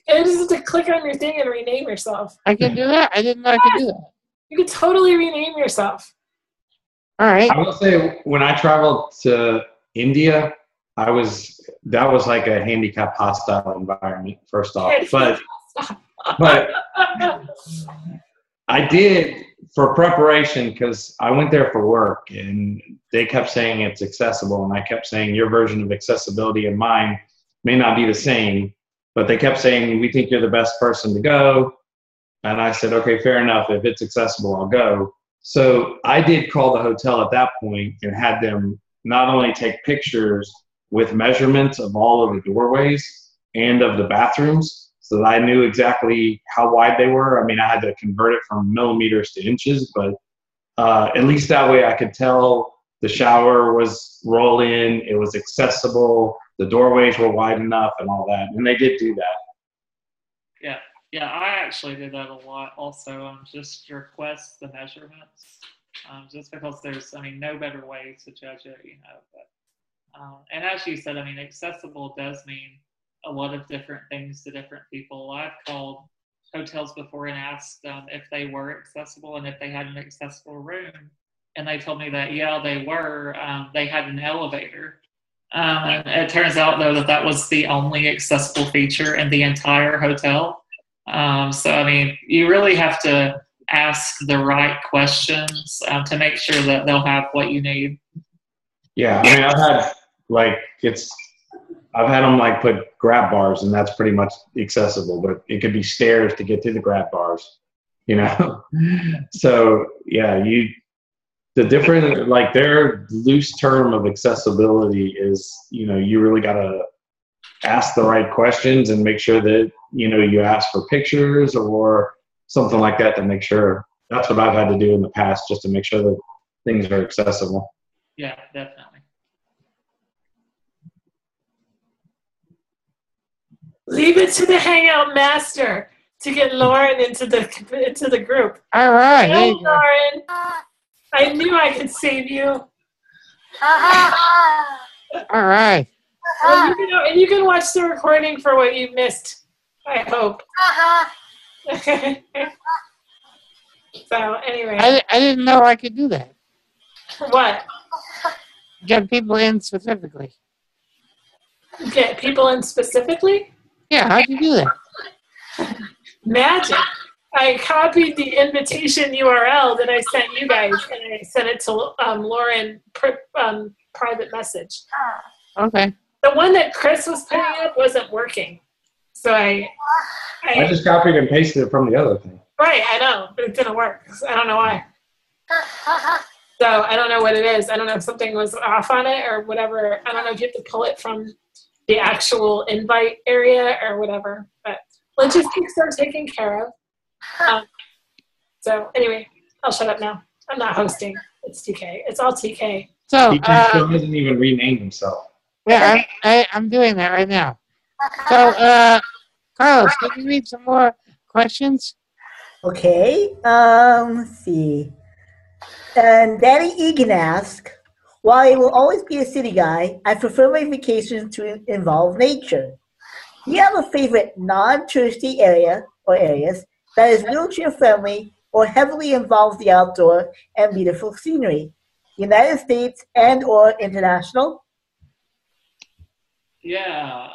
Speaker 8: You just have to click on your thing and rename yourself.
Speaker 2: I can do that? I didn't know I could do that.
Speaker 8: You could totally rename yourself.
Speaker 2: All right.
Speaker 4: I will say, when I traveled to India, that was like a handicap hostile environment, first off. But I did, for preparation, because I went there for work, and they kept saying it's accessible, and I kept saying your version of accessibility and mine may not be the same, but they kept saying, we think you're the best person to go. And I said, okay, fair enough. If it's accessible, I'll go. So I did call the hotel at that point and had them not only take pictures with measurements of all of the doorways and of the bathrooms so that I knew exactly how wide they were. I mean, I had to convert it from millimeters to inches, but at least that way I could tell the shower was roll-in, it was accessible, the doorways were wide enough and all that. And they did do that.
Speaker 3: Yeah. Yeah, I actually did that a lot also. Just request the measurements, just because there's, I mean, no better way to judge it, you know. But and as you said, I mean, accessible does mean a lot of different things to different people. I've called hotels before and asked if they were accessible and if they had an accessible room, and they told me that yeah, they were. They had an elevator. And it turns out though that was the only accessible feature in the entire hotel. So, I mean, you really have to ask the right questions to make sure that they'll have what you need.
Speaker 4: Yeah, I mean, I've had them like put grab bars, and that's pretty much accessible, but it could be stairs to get to the grab bars, you know? So, yeah, the different, like their loose term of accessibility is, you know, you really got to ask the right questions and make sure that, you know, you ask for pictures or something like that to make sure. That's what I've had to do in the past just to make sure that things are accessible.
Speaker 3: Yeah, definitely.
Speaker 8: Leave it to the Hangout master to get Lauren into the group.
Speaker 2: All right.
Speaker 8: Hey, Lauren. I knew I could save you.
Speaker 2: All right.
Speaker 8: And you can watch the recording for what you missed, I hope. So, anyway.
Speaker 2: I didn't know I could do that.
Speaker 8: What?
Speaker 2: Get people in specifically.
Speaker 8: Get people in specifically?
Speaker 2: Yeah, how'd you do that?
Speaker 8: Magic. I copied the invitation URL that I sent you guys, and I sent it to Lauren private message.
Speaker 2: Okay.
Speaker 8: The one that Chris was putting up wasn't working. So I
Speaker 4: just copied and pasted it from the other thing.
Speaker 8: Right, I know, but it didn't work. I don't know why. So I don't know what it is. I don't know if something was off on it or whatever. I don't know if you have to pull it from the actual invite area or whatever. But logistics are taken care of. So anyway, I'll shut up now. I'm not hosting. It's TK. It's all TK.
Speaker 2: So
Speaker 4: He still hasn't even renamed himself.
Speaker 2: yeah, I'm doing that right now. So Carlos, can you read some more questions?
Speaker 7: Okay. Let's see. And Danny Egan asks, while I will always be a city guy, I prefer my vacations to involve nature. Do you have a favorite non-touristy area or areas that is wheelchair friendly or heavily involves the outdoor and beautiful scenery? United States and or international?
Speaker 3: Yeah,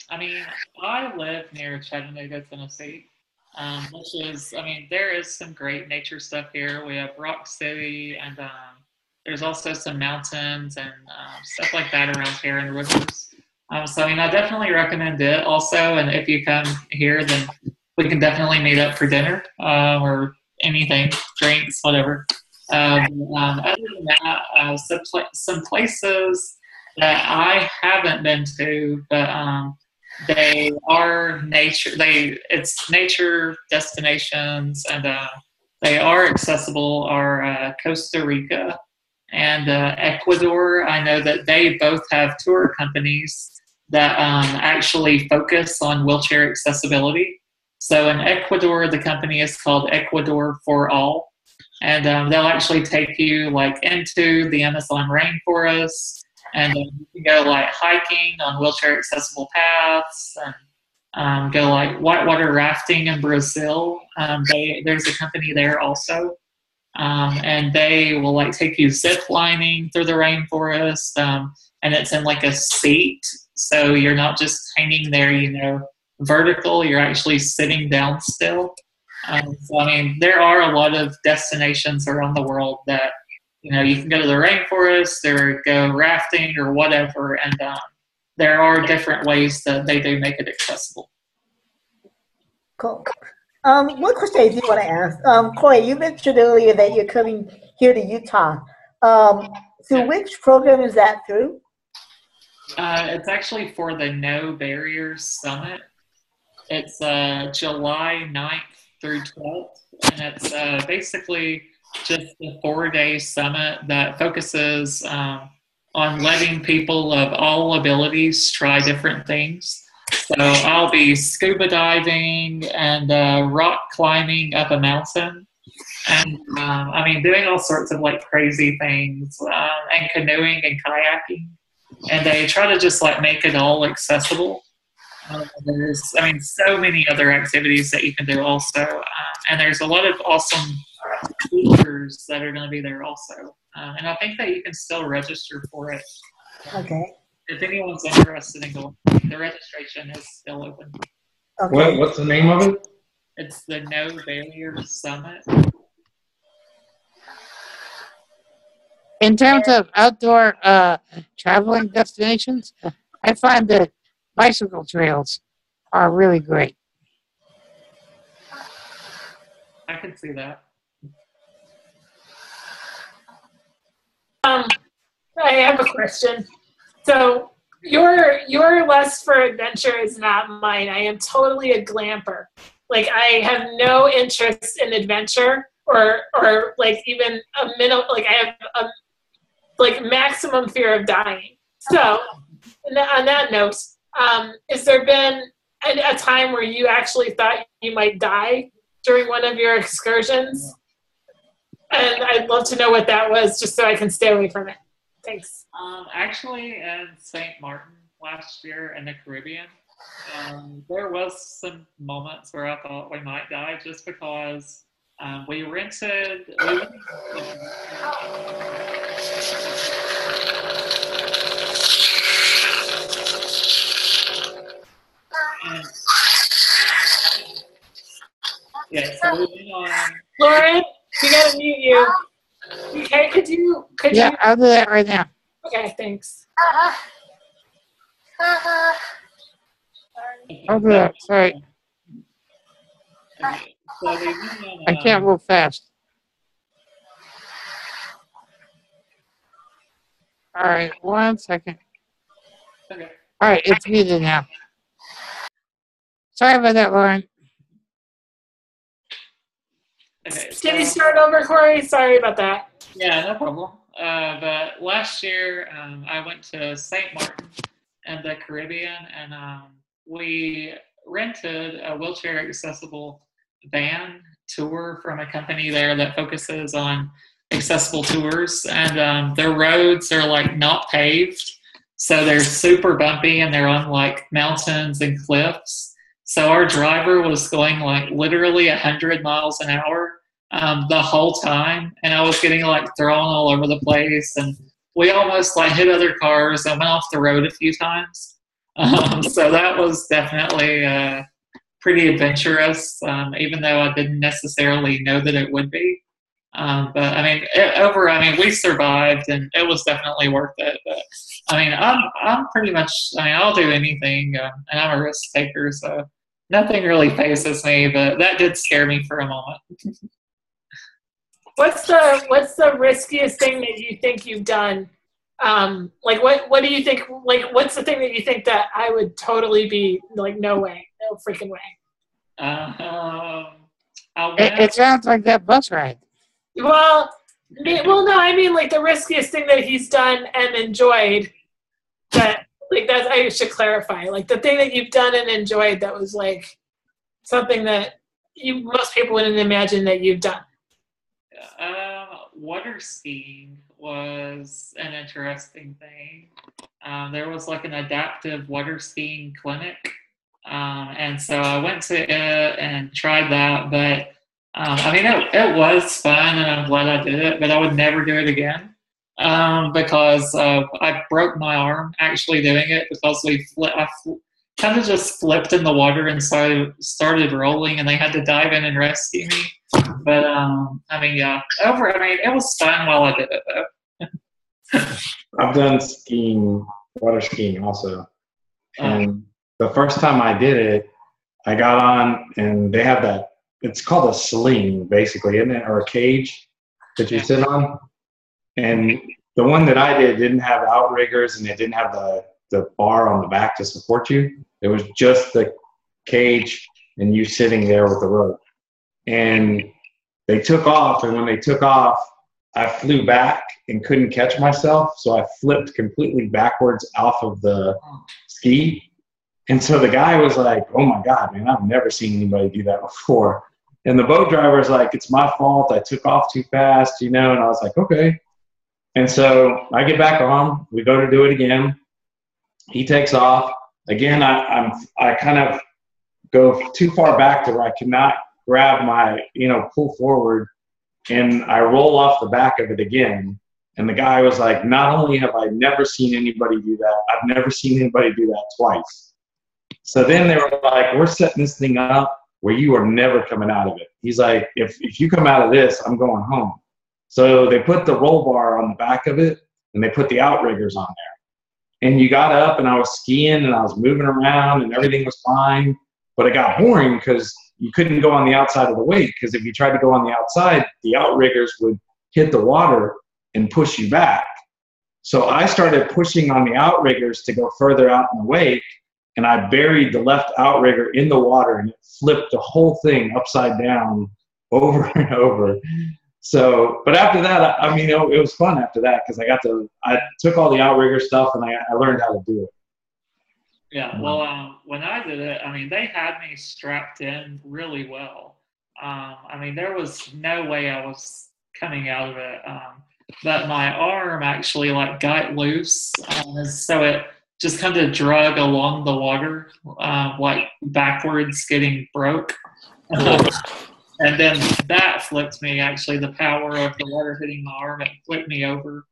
Speaker 3: I mean, I live near Chattanooga, Tennessee, which is, I mean, there is some great nature stuff here. We have Rock City, and there's also some mountains and stuff like that around here and rivers. So, I mean, I definitely recommend it also. And if you come here, then we can definitely meet up for dinner or anything, drinks, whatever. Other than that, some places that I haven't been to, but they are nature. It's nature destinations, and they are accessible. Are Costa Rica and Ecuador. I know that they both have tour companies that actually focus on wheelchair accessibility. So in Ecuador, the company is called Ecuador for All, and they'll actually take you like into the Amazon rainforest, and you can go like hiking on wheelchair accessible paths, and go like whitewater rafting in Brazil. There's a company there also, and they will like take you zip lining through the rainforest, and it's in like a seat, so you're not just hanging there, you know, vertical. You're actually sitting down still. So I mean, there are a lot of destinations around the world that, you know, you can go to the rainforest or go rafting or whatever, and there are different ways that they do make it accessible.
Speaker 7: Cool. One question I do want to ask, Cory, you mentioned earlier that you're coming here to Utah. So which program is that through?
Speaker 3: It's actually for the No Barriers Summit. It's July 9th through 12th, and it's basically just a 4-day summit that focuses on letting people of all abilities try different things. So I'll be scuba diving and rock climbing up a mountain, and I mean doing all sorts of like crazy things, and canoeing and kayaking. And they try to just like make it all accessible. There's, I mean, so many other activities that you can do also, and there's a lot of awesome speakers that are going to be there also. And I think that you can still register for it.
Speaker 7: Okay.
Speaker 3: If anyone's interested in going, the registration is still open.
Speaker 7: Okay.
Speaker 4: What's the name of it?
Speaker 3: It's the No Barriers Summit.
Speaker 2: In terms of outdoor traveling destinations, I find that bicycle trails are really great.
Speaker 3: I can see that.
Speaker 8: I have a question. So your lust for adventure is not mine. I am totally a glamper. Like I have no interest in adventure or like even a minute. Like I have a like maximum fear of dying. So on that note, has there been a time where you actually thought you might die during one of your excursions? And I'd love to know what that was, just so I can stay away from it. Thanks.
Speaker 3: Actually, in St. Martin last year in the Caribbean, there was some moments where I thought we might die just because we rented. Yeah, so we went on.
Speaker 8: Lauren, we gotta mute you. Okay, could you?
Speaker 2: I'll do that right now.
Speaker 8: Okay, thanks.
Speaker 2: I'll do that. Sorry.
Speaker 3: Okay, so we went on,
Speaker 2: I can't move fast. All right, 1 second.
Speaker 3: Okay.
Speaker 2: All right, it's muted now. Sorry about that, Lauren.
Speaker 3: Okay,
Speaker 8: Can you start over, Cory? Sorry about that.
Speaker 3: Yeah, no problem. But last year, I went to St. Martin in the Caribbean, and we rented a wheelchair accessible van tour from a company there that focuses on accessible tours. And their roads are like not paved, so they're super bumpy and they're on like mountains and cliffs. So our driver was going like literally 100 miles an hour the whole time, and I was getting like thrown all over the place, and we almost like hit other cars and went off the road a few times. So that was definitely pretty adventurous, even though I didn't necessarily know that it would be. But I mean, we survived, and it was definitely worth it. But I mean, I'm pretty much. I mean, I'll do anything, and I'm a risk taker, so nothing really phases me. But that did scare me for a moment.
Speaker 8: What's the riskiest thing that you think you've done? Like what do you think? Like what's the thing that you think that I would totally be like, no way, no freaking way?
Speaker 2: It sounds like that bus ride.
Speaker 8: Well, no, I mean like the riskiest thing that he's done and enjoyed. That like that's I should clarify. Like the thing that you've done and enjoyed that was like something that most people wouldn't imagine that you've done.
Speaker 3: Water skiing was an interesting thing. There was like an adaptive water skiing clinic, and so I went to it and tried that. But I mean, it was fun, and I'm glad I did it. But I would never do it again because I broke my arm actually doing it because I kind of just flipped in the water and started rolling, and they had to dive in and rescue me. But I mean, yeah, it was fun while I did it though.
Speaker 4: I've done skiing, water skiing also. And the first time I did it, I got on, and they have that. It's called a sling, basically, isn't it, or a cage that you sit on. And the one that I did didn't have outriggers, and it didn't have the bar on the back to support you. It was just the cage and you sitting there with the rope. And they took off, and when they took off, I flew back and couldn't catch myself, so I flipped completely backwards off of the ski. And so the guy was like, "Oh my God, man, I've never seen anybody do that before." And the boat driver was like, "It's my fault. I took off too fast, you know." And I was like, "Okay." And so I get back on. We go to do it again. He takes off again. I kind of go too far back to where I cannot grab my, pull forward, and I roll off the back of it again. And the guy was like, "Not only have I never seen anybody do that, I've never seen anybody do that twice." So then they were like, "We're setting this thing up where you are never coming out of it." He's like, if you come out of this, I'm going home. So they put the roll bar on the back of it, and they put the outriggers on there. And you got up, and I was skiing, and I was moving around, and everything was fine. But it got boring because you couldn't go on the outside of the wake, because if you tried to go on the outside, the outriggers would hit the water and push you back. So I started pushing on the outriggers to go further out in the wake, and I buried the left outrigger in the water, and it flipped the whole thing upside down over and over. So, but after that, I mean, it was fun after that, because I took all the outrigger stuff, and I learned how to do it.
Speaker 3: Yeah, well, when I did it, I mean, they had me strapped in really well. I mean, there was no way I was coming out of it. But my arm actually got loose, so it just kind of drug along the water, backwards, getting broke. And then that flipped me. Actually, the power of the water hitting my arm, it flipped me over.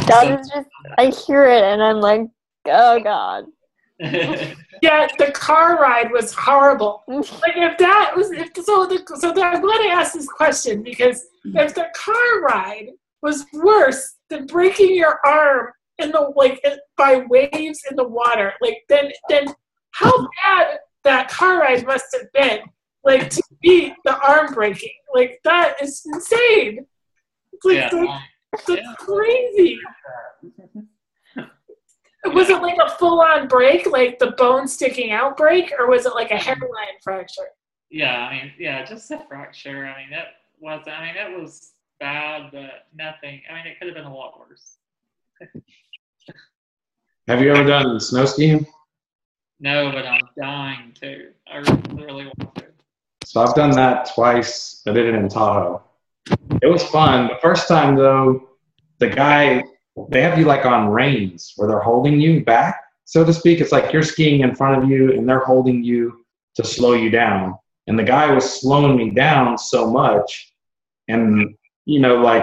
Speaker 1: That is just, I hear it and I'm like, oh God.
Speaker 8: Yeah, the car ride was horrible. So I'm glad I asked this question, because if the car ride was worse than breaking your arm in the by waves in the water, then how bad that car ride must have been, to beat the arm breaking. That is insane. That's crazy. Was it a full-on break, the bone sticking out break, or was it a hairline fracture?
Speaker 3: Yeah, I mean, just a fracture. I mean, it was bad, but nothing. I mean, it could have been a lot worse.
Speaker 4: Have you ever done snow skiing?
Speaker 3: No, but I'm dying to. I really want to.
Speaker 4: So I've done that twice. I did it in Tahoe. It was fun. The first time, though, they have you on reins where they're holding you back, so to speak. It's like you're skiing in front of you, and they're holding you to slow you down. And the guy was slowing me down so much, and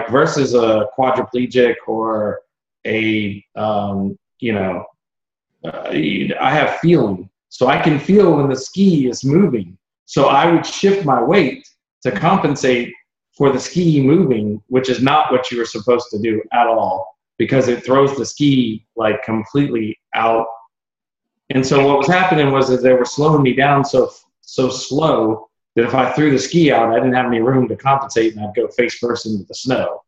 Speaker 4: versus a quadriplegic or I have feeling, so I can feel when the ski is moving. So I would shift my weight to compensate for the ski moving, which is not what you were supposed to do at all, because it throws the ski completely out. And so what was happening was that they were slowing me down so slow that if I threw the ski out, I didn't have any room to compensate, and I'd go face first into the snow.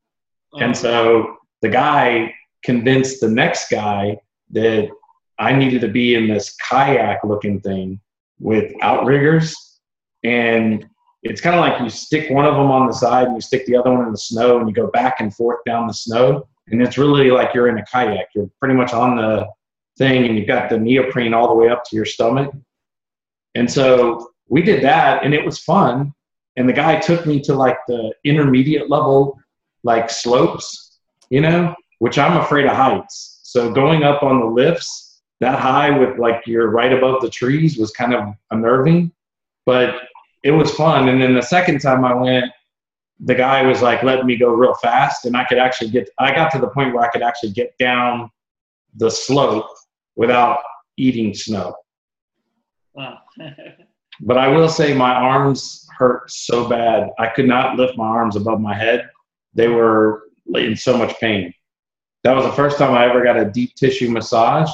Speaker 4: And so the guy convinced the next guy that I needed to be in this kayak looking thing with outriggers. And it's kind of like you stick one of them on the side and you stick the other one in the snow, and you go back and forth down the snow. And it's really like you're in a kayak. You're pretty much on the thing, and you've got the neoprene all the way up to your stomach. And so we did that, and it was fun. And the guy took me to the intermediate level, slopes, which I'm afraid of heights. So going up on the lifts that high with you're right above the trees was kind of unnerving, but it was fun. And then the second time I went, the guy was letting me go real fast, and I got to the point where I could actually get down the slope without eating snow.
Speaker 3: Wow.
Speaker 4: But I will say my arms hurt so bad. I could not lift my arms above my head. They were in so much pain. That was the first time I ever got a deep tissue massage.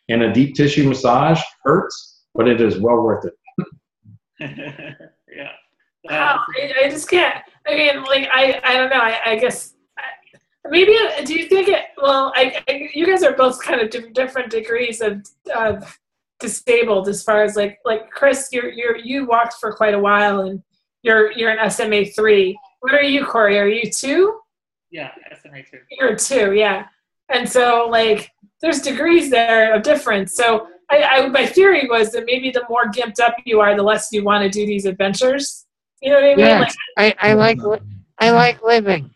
Speaker 4: and a deep tissue massage hurts, but it is well worth it.
Speaker 3: Yeah.
Speaker 8: Wow, I just can't. I mean, like, I don't know. I guess maybe. Do you think it? Well, you guys are both kind of different degrees of disabled as far as like Chris, you walked for quite a while and you're an SMA 3. What are you, Cory? Are you 2?
Speaker 3: Yeah, SMA 2.
Speaker 8: You're 2, yeah. And so like there's degrees there of difference. So my theory was that maybe the more gimped up you are, the less you want to do these adventures. You know what I mean?
Speaker 2: Yes, I like living.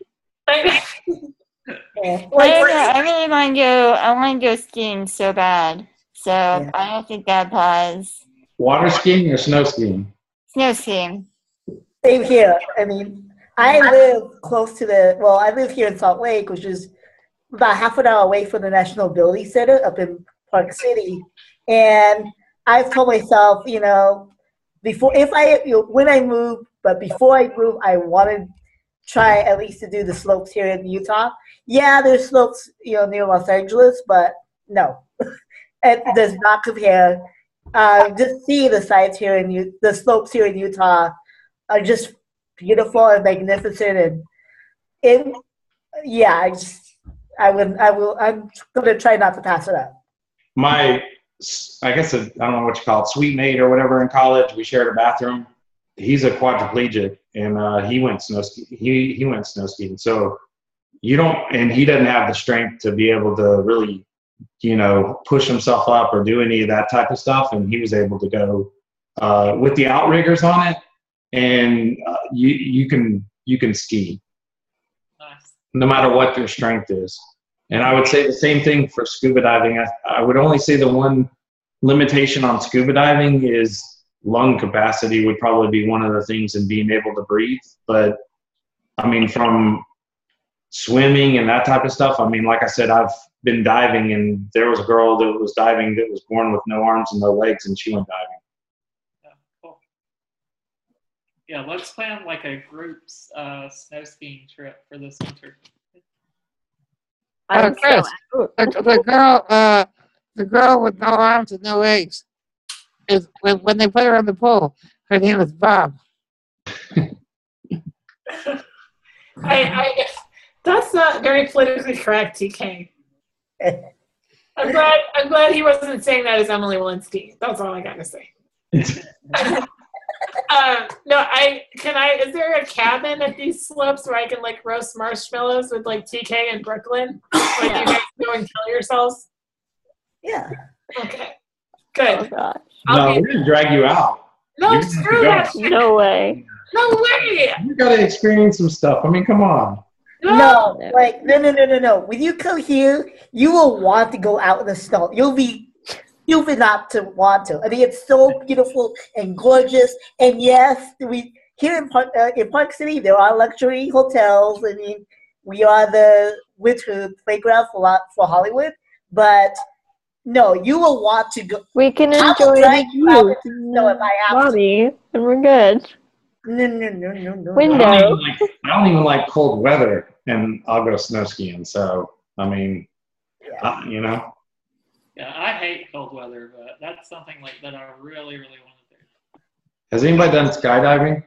Speaker 8: Like,
Speaker 7: Yeah.
Speaker 5: I really want to go. I want to go skiing so bad. So I don't think that applies.
Speaker 4: Water skiing or snow skiing?
Speaker 5: Snow skiing.
Speaker 7: Same here. I mean, I live close to I live here in Salt Lake, which is about half an hour away from the National Ability Center up in Park City. And I've told myself, when I move, but before I move, I want to try at least to do the slopes here in Utah. Yeah, there's slopes, near Los Angeles, but no, it does not compare. Just see the sites here the slopes here in Utah are just beautiful and magnificent, and I'm gonna try not to pass it up.
Speaker 4: I guess I don't know what you call it, suite mate or whatever in college. We shared a bathroom. He's a quadriplegic, and he went snow skiing. So he doesn't have the strength to be able to really, push himself up or do any of that type of stuff. And he was able to go with the outriggers on it, and you can ski,
Speaker 3: Nice.
Speaker 4: no matter what your strength is. And I would say the same thing for scuba diving. I would only say the one limitation on scuba diving is lung capacity would probably be one of the things in being able to breathe. But I mean, from swimming and that type of stuff, I mean, like I said, I've been diving, and there was a girl that was diving that was born with no arms and no legs, and she went diving.
Speaker 3: Yeah, cool. Yeah, let's plan like a group's snow skiing trip for this winter.
Speaker 2: Chris, the girl with no arms and no legs, is when they put her in the pool, her name is Bob.
Speaker 8: That's not very politically correct, TK. I'm glad he wasn't saying that as Emily Walensky. That's all I got to say. Is there a cabin at these slopes where I can like roast marshmallows with like TK in Brooklyn? Like you guys go and kill yourselves?
Speaker 7: Yeah.
Speaker 8: Okay. Good.
Speaker 1: Oh gosh.
Speaker 4: No, we're gonna drag you out.
Speaker 8: No, screw that shit.
Speaker 1: No way.
Speaker 8: No way.
Speaker 4: You gotta experience some stuff. I mean, come on.
Speaker 7: No. When you come here, you will want to go out in the snow. You'll be stupid not to want to. I mean, it's so beautiful and gorgeous. And yes, here in Park City, there are luxury hotels. I mean, we are the winter playground for Hollywood. But no, you will want to go.
Speaker 1: We can enjoy the view, Mommy, and we're good.
Speaker 7: No.
Speaker 1: Window.
Speaker 4: I don't even like cold weather, and I'll go snow skiing. So, I mean,
Speaker 3: Yeah, I hate cold weather, but that's something like that I really, really want to do.
Speaker 4: Has anybody done skydiving?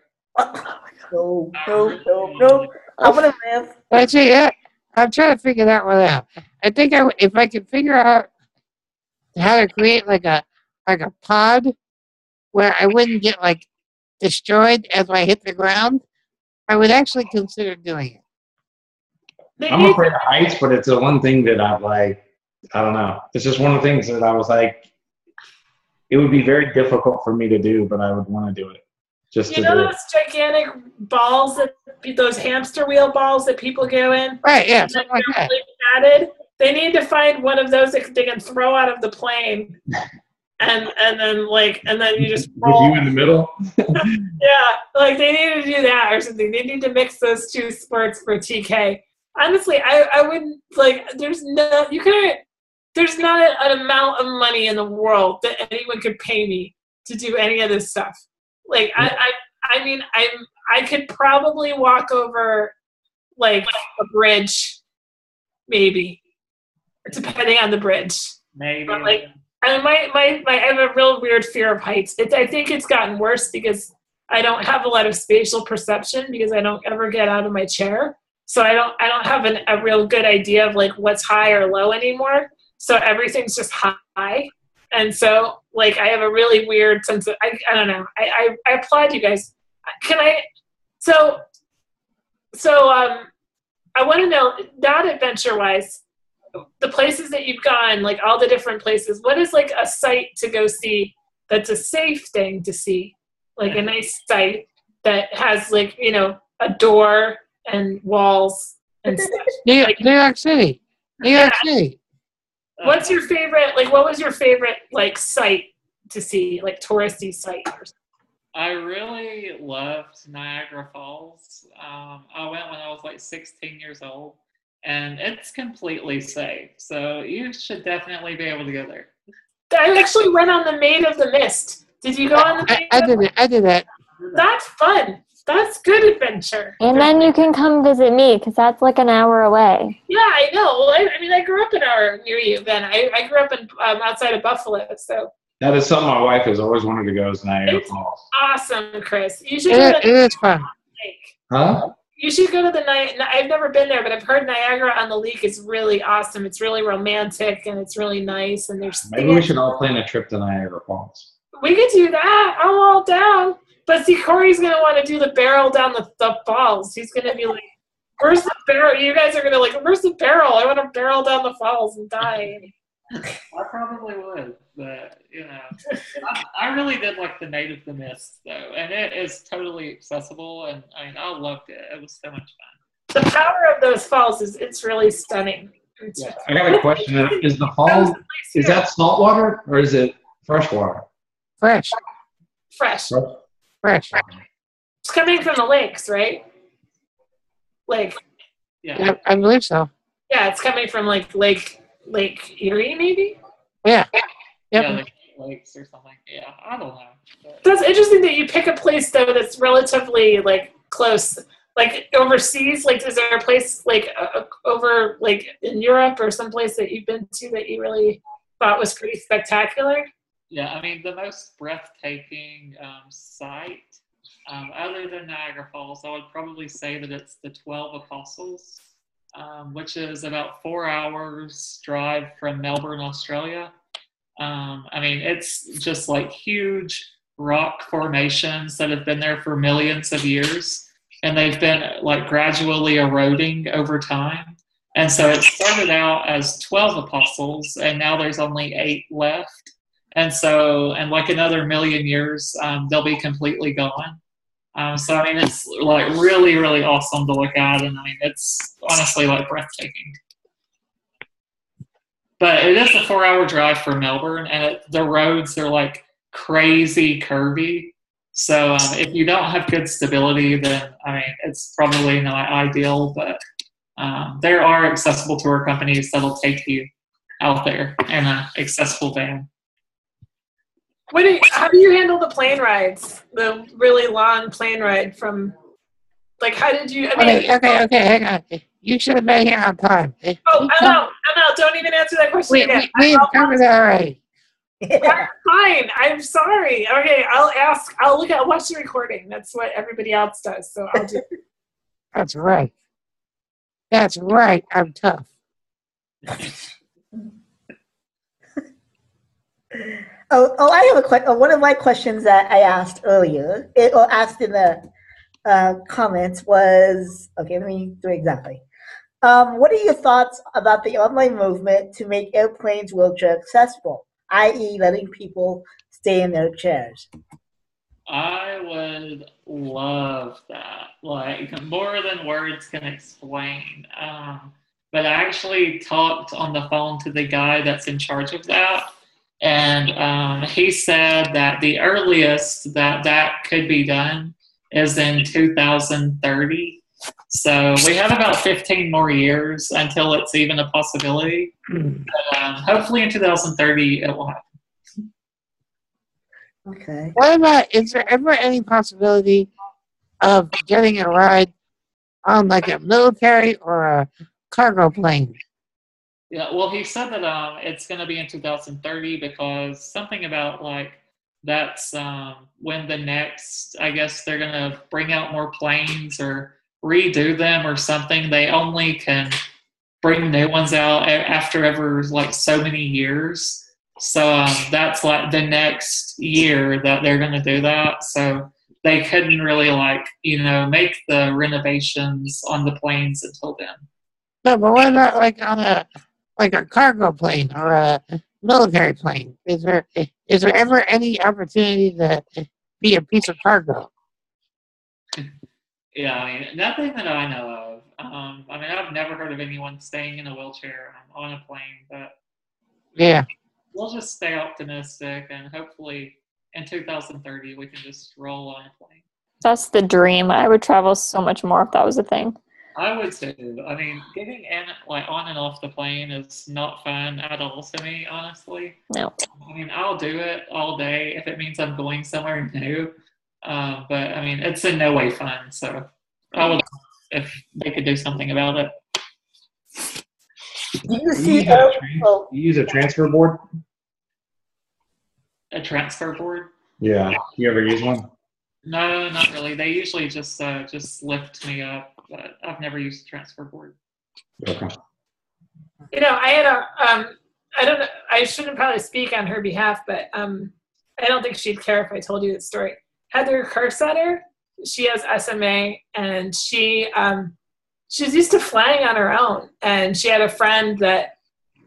Speaker 7: No. I want to live.
Speaker 2: Actually, yeah, I'm trying to figure that one out. I think if I could figure out how to create like a pod where I wouldn't get like destroyed as I hit the ground, I would actually consider doing it.
Speaker 4: I'm afraid of heights, but it's the one thing that I've like, I don't know. It's just one of the things that I was like, it would be very difficult for me to do, but I would want to do it. Just
Speaker 8: you know those gigantic balls, those hamster wheel balls that people go in?
Speaker 2: Right, yeah, something like that.
Speaker 8: Really padded? They need to find one of those that they can throw out of the plane. And then you just roll.
Speaker 4: With you in the middle?
Speaker 8: Yeah, like they need to do that or something. They need to mix those two sports for TK. Honestly, I wouldn't like. There's not an amount of money in the world that anyone could pay me to do any of this stuff. Like I mean I could probably walk over like a bridge, maybe, depending on the bridge.
Speaker 3: Maybe.
Speaker 8: But like I have a real weird fear of heights. I think it's gotten worse because I don't have a lot of spatial perception because I don't ever get out of my chair. So I don't have a real good idea of like what's high or low anymore. So everything's just high. And so like I have a really weird sense of I don't know. I applaud you guys. Can I I want to know, not adventure wise, the places that you've gone, like all the different places, what is like a site to go see that's a safe thing to see? Like a nice site that has like, you know, a door and walls and stuff.
Speaker 2: New
Speaker 8: Like,
Speaker 2: York City. New York City.
Speaker 8: what's your favorite, like what was your favorite like site to see, like touristy site or something?
Speaker 3: I really loved Niagara Falls. I went when I was like 16 years old, and it's completely safe. So you should definitely be able to go there.
Speaker 8: I actually went on the Maid of the Mist. Did you go on the Maid of the Mist?
Speaker 2: I did that.
Speaker 8: That's fun. That's good adventure.
Speaker 1: And then you can come visit me because that's like an hour away.
Speaker 8: Yeah, I know. Well, I mean, I grew up an hour near you, Ben. I grew up in outside of Buffalo, so.
Speaker 4: That is something my wife has always wanted to go is Niagara
Speaker 8: It's
Speaker 4: Falls.
Speaker 8: awesome, Chris. You should go to
Speaker 2: It is fun.
Speaker 8: Lake.
Speaker 4: Huh?
Speaker 8: You should go to the I've never been there, but I've heard Niagara on the Lake is really awesome. It's really romantic and it's really nice. And there's
Speaker 4: Maybe we should all plan a trip to Niagara Falls.
Speaker 8: We could do that. I'm all down. But see, Cory's gonna want to do the barrel down the falls. He's gonna be like, "Where's the barrel?" You guys are gonna like, "Where's the barrel? I want to barrel down the falls and die."
Speaker 3: I probably would, but you know, I really did like the Maid of the Mist though, and it is totally accessible, and I mean, I loved it. It was so much fun.
Speaker 8: The power of those falls is really stunning.
Speaker 3: Yeah.
Speaker 4: I got a question. Is the falls, is that salt water or is it fresh water?
Speaker 2: Fresh.
Speaker 8: Fresh.
Speaker 2: Fresh.
Speaker 8: It's coming from the lakes, right? Like,
Speaker 3: Yeah.
Speaker 2: I believe so.
Speaker 8: yeah, it's coming from like Lake Erie, maybe.
Speaker 2: Yeah. Yep.
Speaker 3: Yeah, like lakes or something. Yeah, I don't know. But
Speaker 8: That's interesting that you pick a place though that's relatively like close, like overseas. Like, is there a place like over like in Europe or someplace that you've been to that you really thought was pretty spectacular?
Speaker 3: yeah, I mean, the most breathtaking site, other than Niagara Falls, I would probably say that it's the 12 Apostles, which is about 4 hours drive from Melbourne, Australia. I mean, it's just like huge rock formations that have been there for millions of years, and they've been like gradually eroding over time. And so it started out as 12 apostles, and now there's only 8 left. And so, in like another million years, they'll be completely gone. So, I mean, it's like really, really awesome to look at, and I mean, it's honestly like breathtaking. But it is a 4-hour drive from Melbourne, and the roads are like crazy curvy. So if you don't have good stability, then I mean, it's probably not ideal. But there are accessible tour companies that'll take you out there in an accessible van.
Speaker 8: How do you handle the plane rides? The really long plane ride from, like, how did you? I mean,
Speaker 2: Okay. Hang on. You should have been here on time.
Speaker 8: oh, I'm out. Don't even answer that question again.
Speaker 2: We covered that already.
Speaker 7: Yeah.
Speaker 8: Fine. I'm sorry. Okay, I'll ask. I'll watch the recording. That's what everybody else does. So I'll do.
Speaker 2: That's right. That's right. I'm tough.
Speaker 7: I have a question. One of my questions that I asked earlier, or asked in the comments was, okay, let me do it exactly. What are your thoughts about the online movement to make airplanes wheelchair accessible, i.e. letting people stay in their chairs?
Speaker 3: I would love that, like more than words can explain. But I actually talked on the phone to the guy that's in charge of that, and he said that the earliest that could be done is in 2030. So we have about 15 more years until it's even a possibility. But, hopefully in 2030 it will happen.
Speaker 7: Okay.
Speaker 2: What about, is there ever any possibility of getting a ride on like a military or a cargo plane?
Speaker 3: Yeah, well, he said that it's going to be in 2030 because something about like that's when the next, I guess they're going to bring out more planes or redo them or something. They only can bring new ones out after ever like so many years. So that's like the next year that they're going to do that. So they couldn't really like make the renovations on the planes until then.
Speaker 2: No, but what about like on a cargo plane or a military plane? Is there ever any opportunity to be a piece of cargo?
Speaker 3: Yeah, I mean, nothing that I know of. I mean, I've never heard of anyone staying in a wheelchair on a plane, but
Speaker 2: Yeah.
Speaker 3: we'll just stay optimistic and hopefully in 2030 we can just roll on a plane.
Speaker 1: That's the dream. I would travel so much more if that was a thing.
Speaker 3: I would too. I mean, getting in like on and off the plane is not fun at all to me, honestly.
Speaker 1: No.
Speaker 3: I mean, I'll do it all day if it means I'm going somewhere new. But I mean, it's in no way fun. So I would if they could do something about it.
Speaker 7: Do you see? Oh,
Speaker 4: You use a transfer board?
Speaker 3: A transfer board?
Speaker 4: Yeah. You ever use one?
Speaker 3: No, not really. They usually just lift me up, but I've never used a transfer board.
Speaker 4: Okay.
Speaker 8: I had I don't know, I shouldn't probably speak on her behalf, but I don't think she'd care if I told you the story. Heather Kersetter, she has SMA, and she's used to flying on her own, and she had a friend that,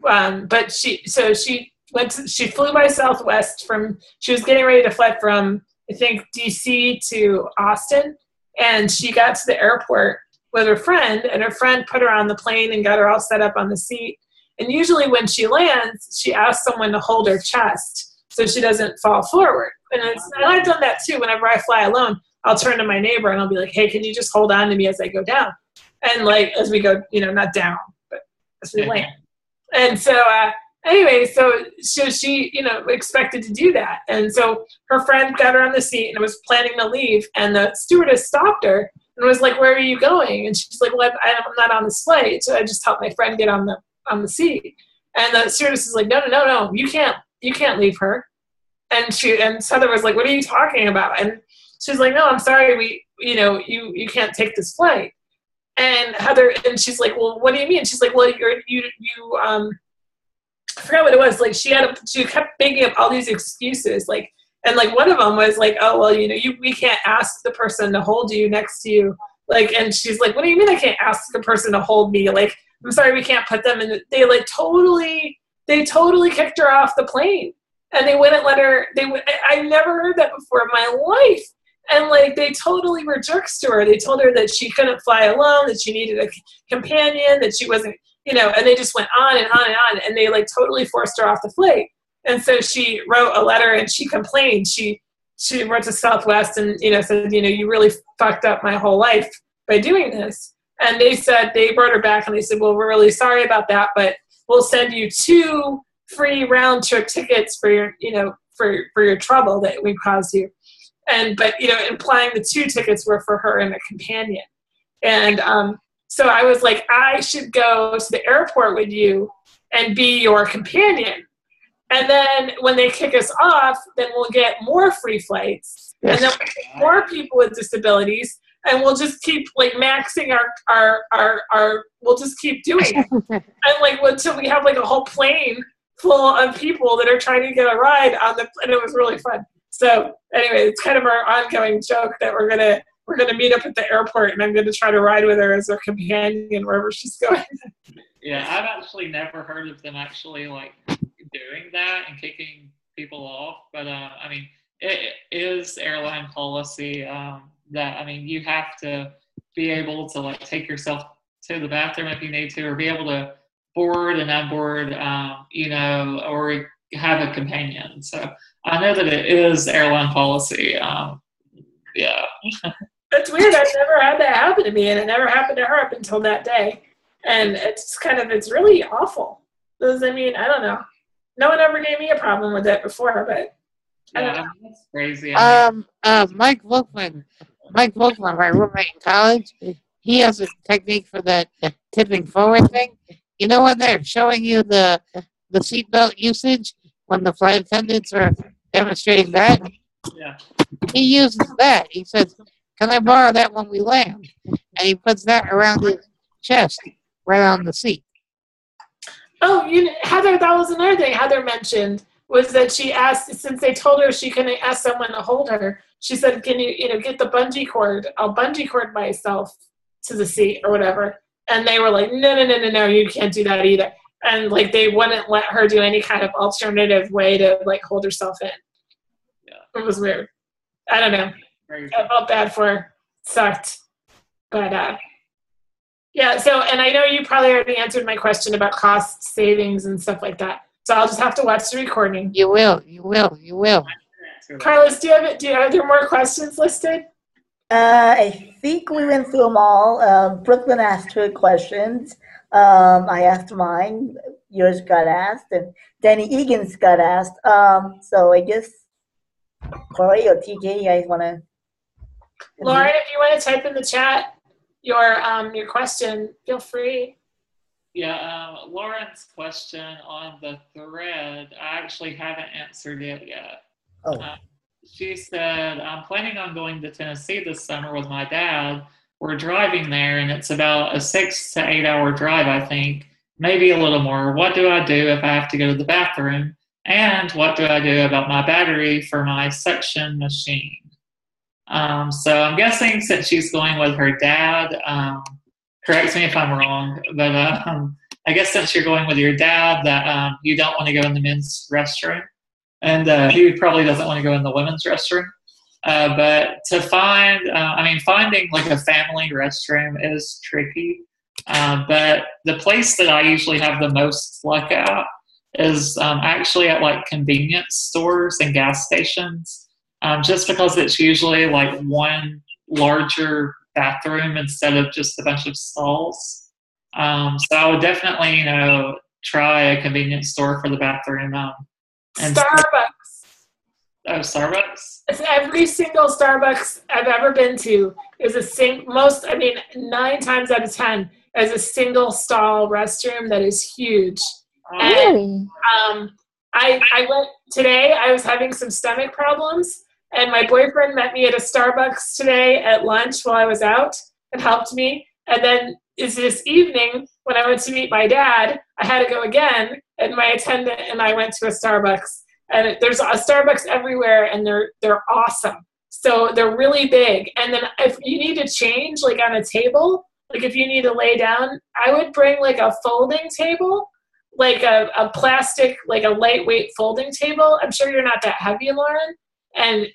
Speaker 8: but she flew by Southwest she was getting ready to fly from, I think, DC to Austin, and she got to the airport with her friend, and her friend put her on the plane and got her all set up on the seat. And usually when she lands, she asks someone to hold her chest so she doesn't fall forward. And I've done that too. Whenever I fly alone, I'll turn to my neighbor and I'll be like, hey, can you just hold on to me as I go down? And like, as we go, not down, but as we land. And so, anyway, so she, expected to do that. And so her friend got her on the seat and was planning to leave. And the stewardess stopped her and was like, where are you going? And she's like, well, I'm not on this flight. So I just helped my friend get on the seat. And the stewardess is like, no, you can't leave her. And Heather was like, what are you talking about? And she's like, no, I'm sorry. You can't take this flight. And she's like, well, what do you mean? She's like, well, I forgot what it was. Like she kept making up all these excuses. Like, and like one of them was like, oh, well, we can't ask the person to hold you next to you. Like, and she's like, what do you mean I can't ask the person to hold me? Like, I'm sorry, we can't put them in. They totally kicked her off the plane, and they wouldn't let her. I never heard that before in my life. And like they totally were jerks to her. They told her that she couldn't fly alone, that she needed a companion, that she wasn't, and they just went on and on and on, and they like totally forced her off the flight. And so she wrote a letter and she complained. She wrote to Southwest and said, you really fucked up my whole life by doing this. And they brought her back and they said, well, we're really sorry about that, but we'll send you 2 free round trip tickets for your for your trouble that we caused you. But implying the 2 tickets were for her and a companion. And so I was like, I should go to the airport with you and be your companion. And then when they kick us off, then we'll get more free flights. And then we'll get more people with disabilities. And we'll just keep like maxing our we'll just keep doing it. And like until we have like a whole plane full of people that are trying to get a ride and it was really fun. So anyway, it's kind of our ongoing joke that we're gonna meet up at the airport and I'm gonna try to ride with her as her companion wherever she's going.
Speaker 3: Yeah, I've actually never heard of them actually like doing that and kicking people off. But I mean, it is airline policy that you have to be able to like take yourself to the bathroom if you need to, or be able to board and unboard, or have a companion. So I know that it is airline policy. Yeah.
Speaker 8: That's weird. I've never had that happen to me, and it never happened to her up until that day. And it's really awful. Because, I don't know. No one ever gave me a problem with it before, but I don't know.
Speaker 3: That's crazy.
Speaker 2: Mike Volkman, my roommate in college, he has a technique for that tipping forward thing. You know when they're showing you the seatbelt usage when the flight attendants are demonstrating that?
Speaker 3: Yeah.
Speaker 2: He uses that. He says, "Can I borrow that when we land?" And he puts that around his chest, right on the seat.
Speaker 8: Oh, Heather, that was another thing Heather mentioned was that she asked, since they told her she couldn't ask someone to hold her, she said, "Can you get the bungee cord? I'll bungee cord myself to the seat or whatever." And they were like, no, you can't do that either. And like they wouldn't let her do any kind of alternative way to like hold herself in.
Speaker 3: Yeah.
Speaker 8: It was weird. I don't know. I felt bad for her. Sucked. But yeah, so, and I know you probably already answered my question about cost savings and stuff like that. So I'll just have to watch the recording.
Speaker 2: You will.
Speaker 8: Carlos, are there more questions listed?
Speaker 7: I think we went through them all. Brooklyn asked her questions. I asked mine. Yours got asked, and Danny Egan's got asked. So I guess Cory or TJ, you guys want to?
Speaker 8: Lauren, if you want to type in the chat your question, feel free.
Speaker 3: Yeah, Lauren's question on the thread, I actually haven't answered it yet.
Speaker 7: Oh.
Speaker 3: She said, "I'm planning on going to Tennessee this summer with my dad. We're driving there, and it's about a 6 to 8 hour drive, I think, maybe a little more. What do I do if I have to go to the bathroom? And what do I do about my battery for my suction machine?" So I'm guessing since she's going with her dad, correct me if I'm wrong, but I guess since you're going with your dad that you don't want to go in the men's restroom. And he probably doesn't want to go in the women's restroom. But to finding like a family restroom is tricky. But the place that I usually have the most luck at is actually at like convenience stores and gas stations, just because it's usually like one larger bathroom instead of just a bunch of stalls. So I would definitely, try a convenience store for the bathroom.
Speaker 8: Starbucks.
Speaker 3: Oh, Starbucks?
Speaker 8: It's every single Starbucks I've ever been to is 9 times out of 10 is a single stall restroom that is huge.
Speaker 1: Really?
Speaker 8: And I went today, I was having some stomach problems, and my boyfriend met me at a Starbucks today at lunch while I was out and helped me. And then this evening, when I went to meet my dad, I had to go again, and my attendant and I went to a Starbucks. And there's a Starbucks everywhere, and they're awesome. So they're really big. And then if you need to change, like on a table, like if you need to lay down, I would bring like a folding table, like a plastic, like a lightweight folding table. I'm sure you're not that heavy, Lauren. And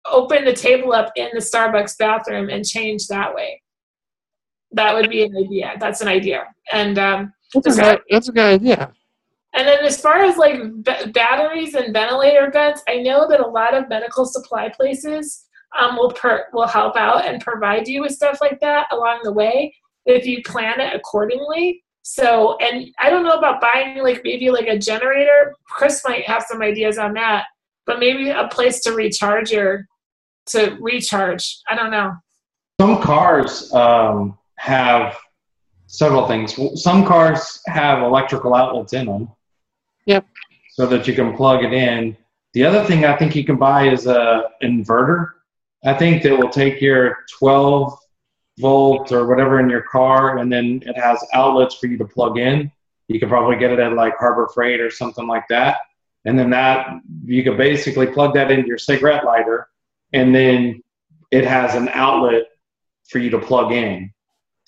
Speaker 8: open the table up in the Starbucks bathroom and change that way. That would be an idea. That's an idea. And
Speaker 2: That's a good idea.
Speaker 8: and then as far as like batteries and ventilator vents, I know that a lot of medical supply places will help out and provide you with stuff like that along the way if you plan it accordingly. So, and I don't know about buying like maybe like a generator. Chris might have some ideas on that, but maybe a place to recharge. I don't know.
Speaker 4: Some cars have several things. Some cars have electrical outlets in them.
Speaker 2: Yep.
Speaker 4: So that you can plug it in. The other thing I think you can buy is a inverter. I think that will take your 12 volt or whatever in your car, and then it has outlets for you to plug in. You can probably get it at like Harbor Freight or something like that. And then that you could basically plug that into your cigarette lighter, and then it has an outlet for you to plug in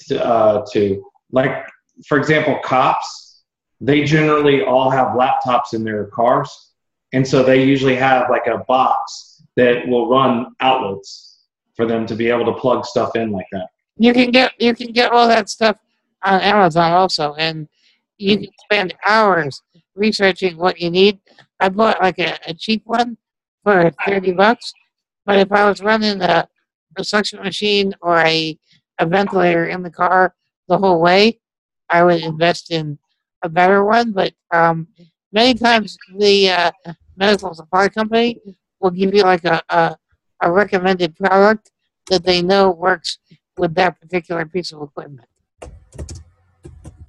Speaker 4: to. Like, for example, cops, they generally all have laptops in their cars. And so they usually have like a box that will run outlets for them to be able to plug stuff in like that.
Speaker 2: You can get all that stuff on Amazon also, and you can spend hours researching what you need. I bought like a cheap one for $30, but if I was running a suction machine or a ventilator in the car the whole way, I would invest in a better one. But many times the medical supply company will give you like a recommended product that they know works with that particular piece of equipment.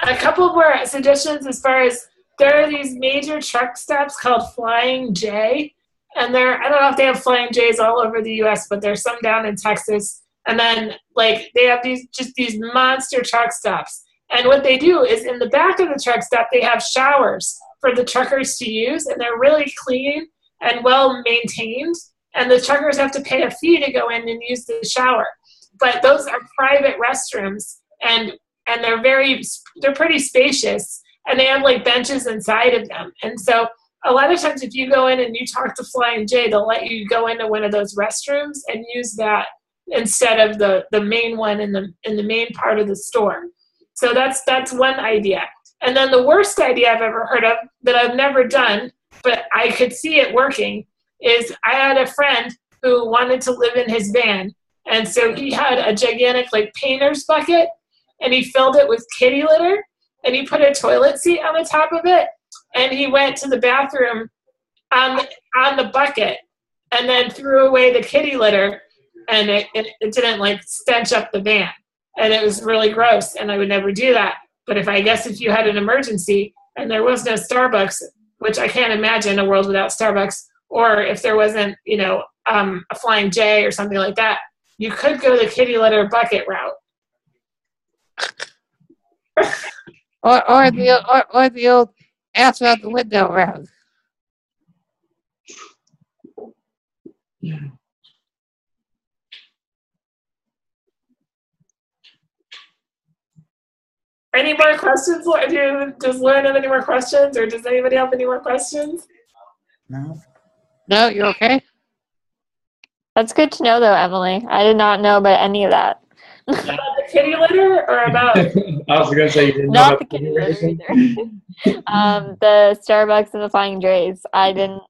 Speaker 8: a couple more suggestions as far as there are these major truck stops called Flying J, and I don't know if they have Flying J's all over the U.S., but there's some down in Texas. And then like they have these monster truck stops. And what they do is in the back of the truck stop, they have showers for the truckers to use, and they're really clean and well maintained. And the truckers have to pay a fee to go in and use the shower. But those are private restrooms, and they're pretty spacious, and they have like benches inside of them. And so a lot of times if you go in and you talk to Flying J, they'll let you go into one of those restrooms and use that instead of the main one in the main part of the store. So that's one idea. And then the worst idea I've ever heard of that I've never done, but I could see it working, is I had a friend who wanted to live in his van. And so he had a gigantic like painter's bucket, and he filled it with kitty litter, and he put a toilet seat on the top of it, and he went to the bathroom on the bucket and then threw away the kitty litter, and it didn't like stench up the van. And it was really gross, and I would never do that. But if you had an emergency and there was no Starbucks, which I can't imagine a world without Starbucks, or if there wasn't, a Flying J or something like that, you could go the kitty litter bucket route.
Speaker 2: or the old ass out the window route.
Speaker 8: Any more questions? Does Lauren have any more questions, or does anybody have any more questions?
Speaker 7: No.
Speaker 2: No, you're okay?
Speaker 1: That's good to know, though, Emily. I did not know about any of that.
Speaker 8: About the kitty litter, or about?
Speaker 4: I was going to say you didn't know
Speaker 1: Not
Speaker 4: about
Speaker 1: the kitty litter either. The Starbucks and the Flying Jays. I didn't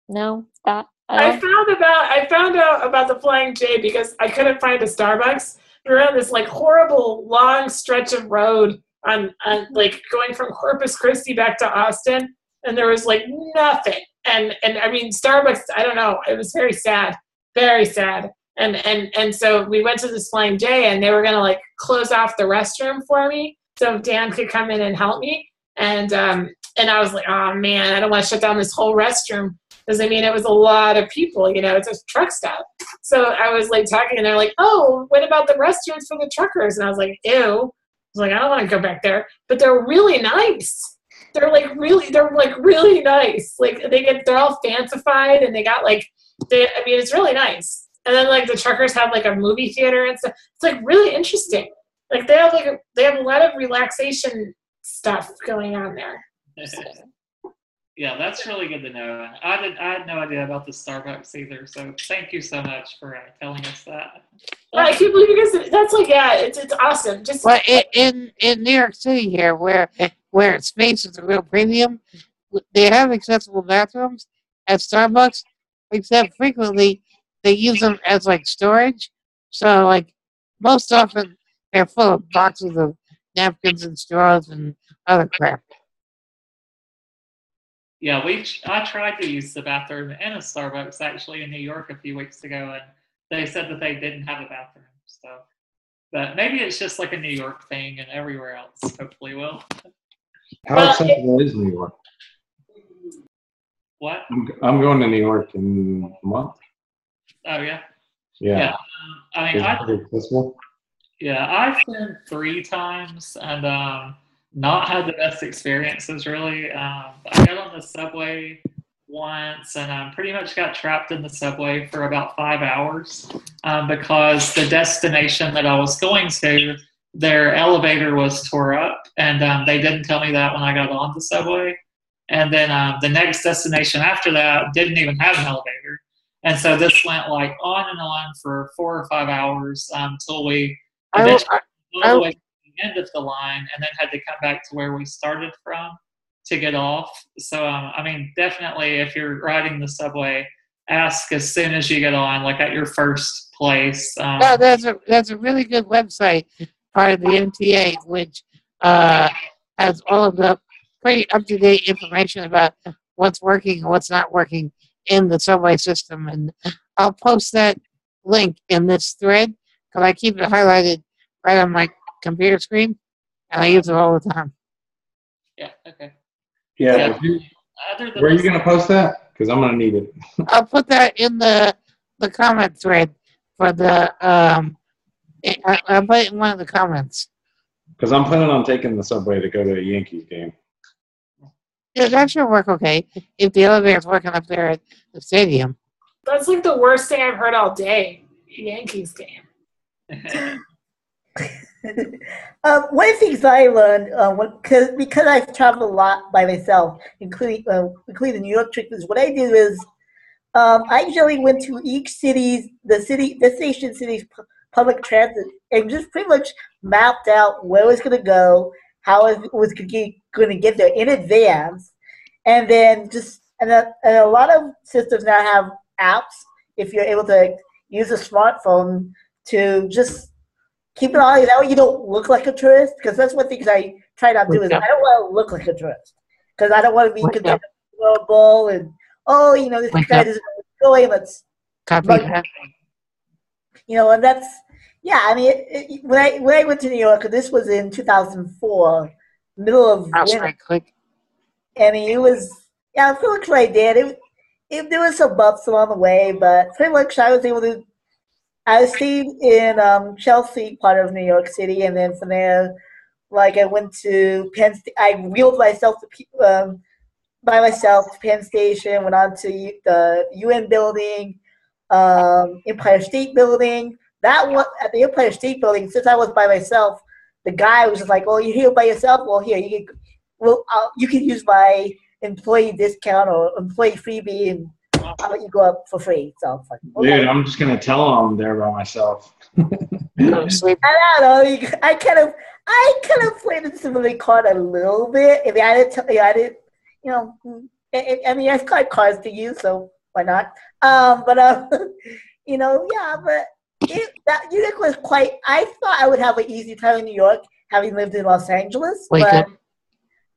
Speaker 1: know that.
Speaker 8: I found out about the Flying J because I couldn't find a Starbucks. We were on this like horrible long stretch of road on like going from Corpus Christi back to Austin, and there was like nothing. And I mean Starbucks, I don't know. It was very sad, very sad. And so we went to this Flying J, and they were gonna like close off the restroom for me so Dan could come in and help me. And I was like, oh man, I don't want to shut down this whole restroom. Because, I mean, it was a lot of people, it's a truck stop. So I was, like, talking, and they're like, oh, what about the restrooms for the truckers? And I was like, ew. I was like, I don't want to go back there. But they're really nice. They're really nice. Like, they're all fancified, and they got, it's really nice. And then, like, the truckers have, like, a movie theater and stuff. It's, like, really interesting. Like, they have a lot of relaxation stuff going on there.
Speaker 3: Yeah, that's really good to know. I had no idea about the Starbucks either, so thank you so much for telling us that.
Speaker 8: I can't believe you guys. That's it's awesome. Just
Speaker 2: well, in New York City here, where space is a real premium, they have accessible bathrooms at Starbucks, except frequently they use them as like storage. So like most often they're full of boxes of napkins and straws and other crap.
Speaker 3: Yeah, I tried to use the bathroom in a Starbucks actually in New York a few weeks ago, and they said that they didn't have a bathroom. So, but maybe it's just like a New York thing, and everywhere else hopefully will.
Speaker 4: How accessible is New York?
Speaker 3: What?
Speaker 4: I'm going to New York in a month.
Speaker 3: Oh yeah.
Speaker 4: Yeah.
Speaker 3: I mean,
Speaker 4: pretty accessible.
Speaker 3: Yeah, I've been 3 times, and not had the best experiences really. I got on the subway once, and pretty much got trapped in the subway for about 5 hours because the destination that I was going to, their elevator was tore up, and they didn't tell me that when I got on the subway. And then the next destination after that didn't even have an elevator. And so this went like on and on for 4 or 5 hours until we eventually all the way end of the line, and then had to come back to where we started from to get off. So, I mean, definitely if you're riding the subway, ask as soon as you get on, like at your first place.
Speaker 2: No, that's a really good website, part of the MTA, which has all of the pretty up-to-date information about what's working and what's not working in the subway system. And I'll post that link in this thread because I keep it highlighted right on my computer screen, and I use it all the time.
Speaker 3: Yeah. Okay.
Speaker 4: Yeah.
Speaker 3: Yeah. Other than
Speaker 4: Where are you
Speaker 3: this-
Speaker 4: going to post that? Because I'm going to need it.
Speaker 2: I'll put that in the comment thread for the I'll put it in one of the comments.
Speaker 4: Because I'm planning on taking the subway to go to a Yankees game.
Speaker 2: Yeah, that should work okay if the elevator's working up there at the stadium.
Speaker 8: That's like the worst thing I've heard all day. Yankees game.
Speaker 7: One of the things I learned, because I've traveled a lot by myself, including the New York trip, is what I did was I usually went to each destination city's public transit, and just pretty much mapped out where I was going to go, how I was going to get there in advance, and then and a lot of systems now have apps if you're able to use a smartphone to just keep an eye. That way you don't look like a tourist, because that's one thing I try not to do is I don't want to look like a tourist, because I don't want to be considered vulnerable and this guy doesn't know what's going. Let's
Speaker 2: Copy that.
Speaker 7: and that's I mean when I went to New York, this was in 2004, middle of winter.
Speaker 2: Right click.
Speaker 7: I mean it was pretty much what I did. There was some bumps along the way, but pretty much I stayed in Chelsea, part of New York City, and then from there, I went to Penn State. I wheeled myself by myself to Penn Station, went on to the UN building, Empire State Building. That one at the Empire State Building, since I was by myself, the guy was just like, "Oh, you're here by yourself? Well, here you can use my employee discount or employee freebie, and I'll let you go up for free." So it's like, okay.
Speaker 4: Dude, I'm just going to tell them I'm there by myself.
Speaker 2: Sleep.
Speaker 7: I don't know. I kind of played the civility card a little bit. I mean, I didn't. I mean, I've got cards to use, so why not? But New York was quite. I thought I would have an easy time in New York, having lived in Los Angeles. But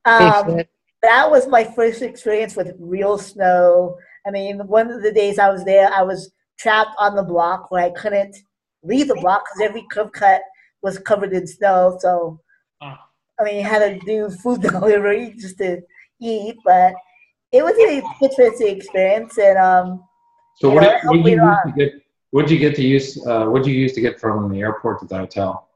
Speaker 7: that was my first experience with real snow. I mean, one of the days I was there, I was trapped on the block where I couldn't leave the block because every curb cut was covered in snow. So, I mean, I had to do food delivery just to eat, but it was an interesting experience. And
Speaker 4: so what did you use to get from the airport to the hotel?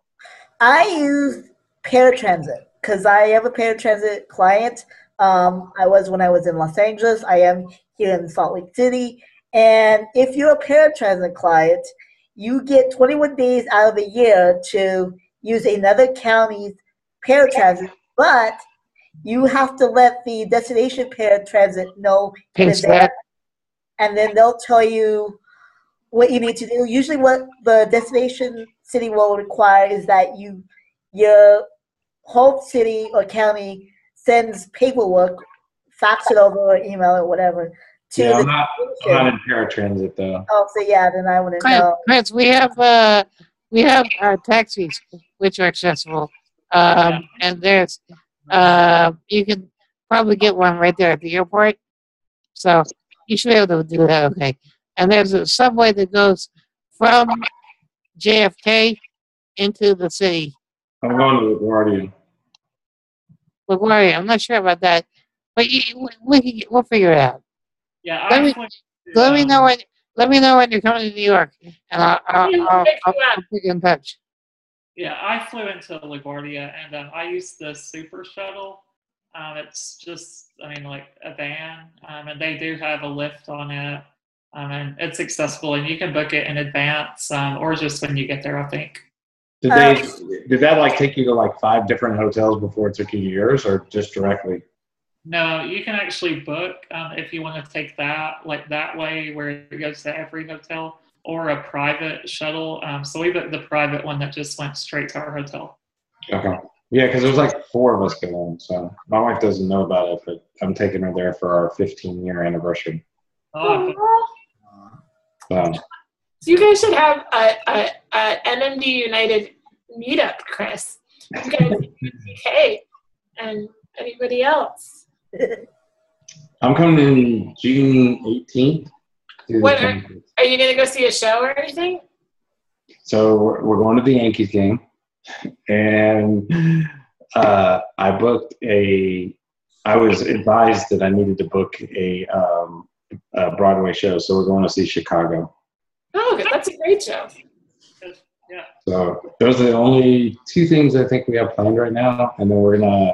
Speaker 7: I used paratransit because I have a paratransit client. I was when I was in Los Angeles. I am here in Salt Lake City. And if you're a paratransit client, you get 21 days out of the year to use another county's paratransit, but you have to let the destination paratransit know in advance, and then they'll tell you what you need to do. Usually what the destination city will require is that your home city or county sends paperwork, fax it over or email or whatever.
Speaker 4: I'm not in paratransit though.
Speaker 7: Oh, so then I wouldn't know.
Speaker 2: Chris, we have taxis which are accessible, and there's you can probably get one right there at the airport, so you should be able to do that. Okay, and there's a subway that goes from JFK into the city.
Speaker 4: I'm going to LaGuardia.
Speaker 2: LaGuardia, I'm not sure about that, but we'll figure it out.
Speaker 3: Yeah,
Speaker 2: let me know when you're coming to New York, and I'll put you in touch.
Speaker 3: Yeah, I flew into LaGuardia, and I used the Super Shuttle. It's just, like a van, and they do have a lift on it, and it's accessible, and you can book it in advance, or just when you get there, I think.
Speaker 4: Did that take you to 5 different hotels before it took you to yours, or just directly?
Speaker 3: No, you can actually book if you want to take that that way where it goes to every hotel, or a private shuttle. So we booked the private one that just went straight to our hotel.
Speaker 4: Okay. Yeah, because there's 4 of us going, so my wife doesn't know about it, but I'm taking her there for our 15-year anniversary.
Speaker 3: Oh,
Speaker 8: so you guys should have a NMD United meetup, Chris. You guys, hey, and anybody else?
Speaker 4: I'm coming in June 18th.
Speaker 8: What are you going to go see a show or anything?
Speaker 4: So we're going to the Yankees game, and I booked I was advised that I needed to book a Broadway show, so we're going to see Chicago.
Speaker 8: Oh, good. That's a great show.
Speaker 3: Yeah.
Speaker 4: So those are the only two things I think we have planned right now, and then we're gonna,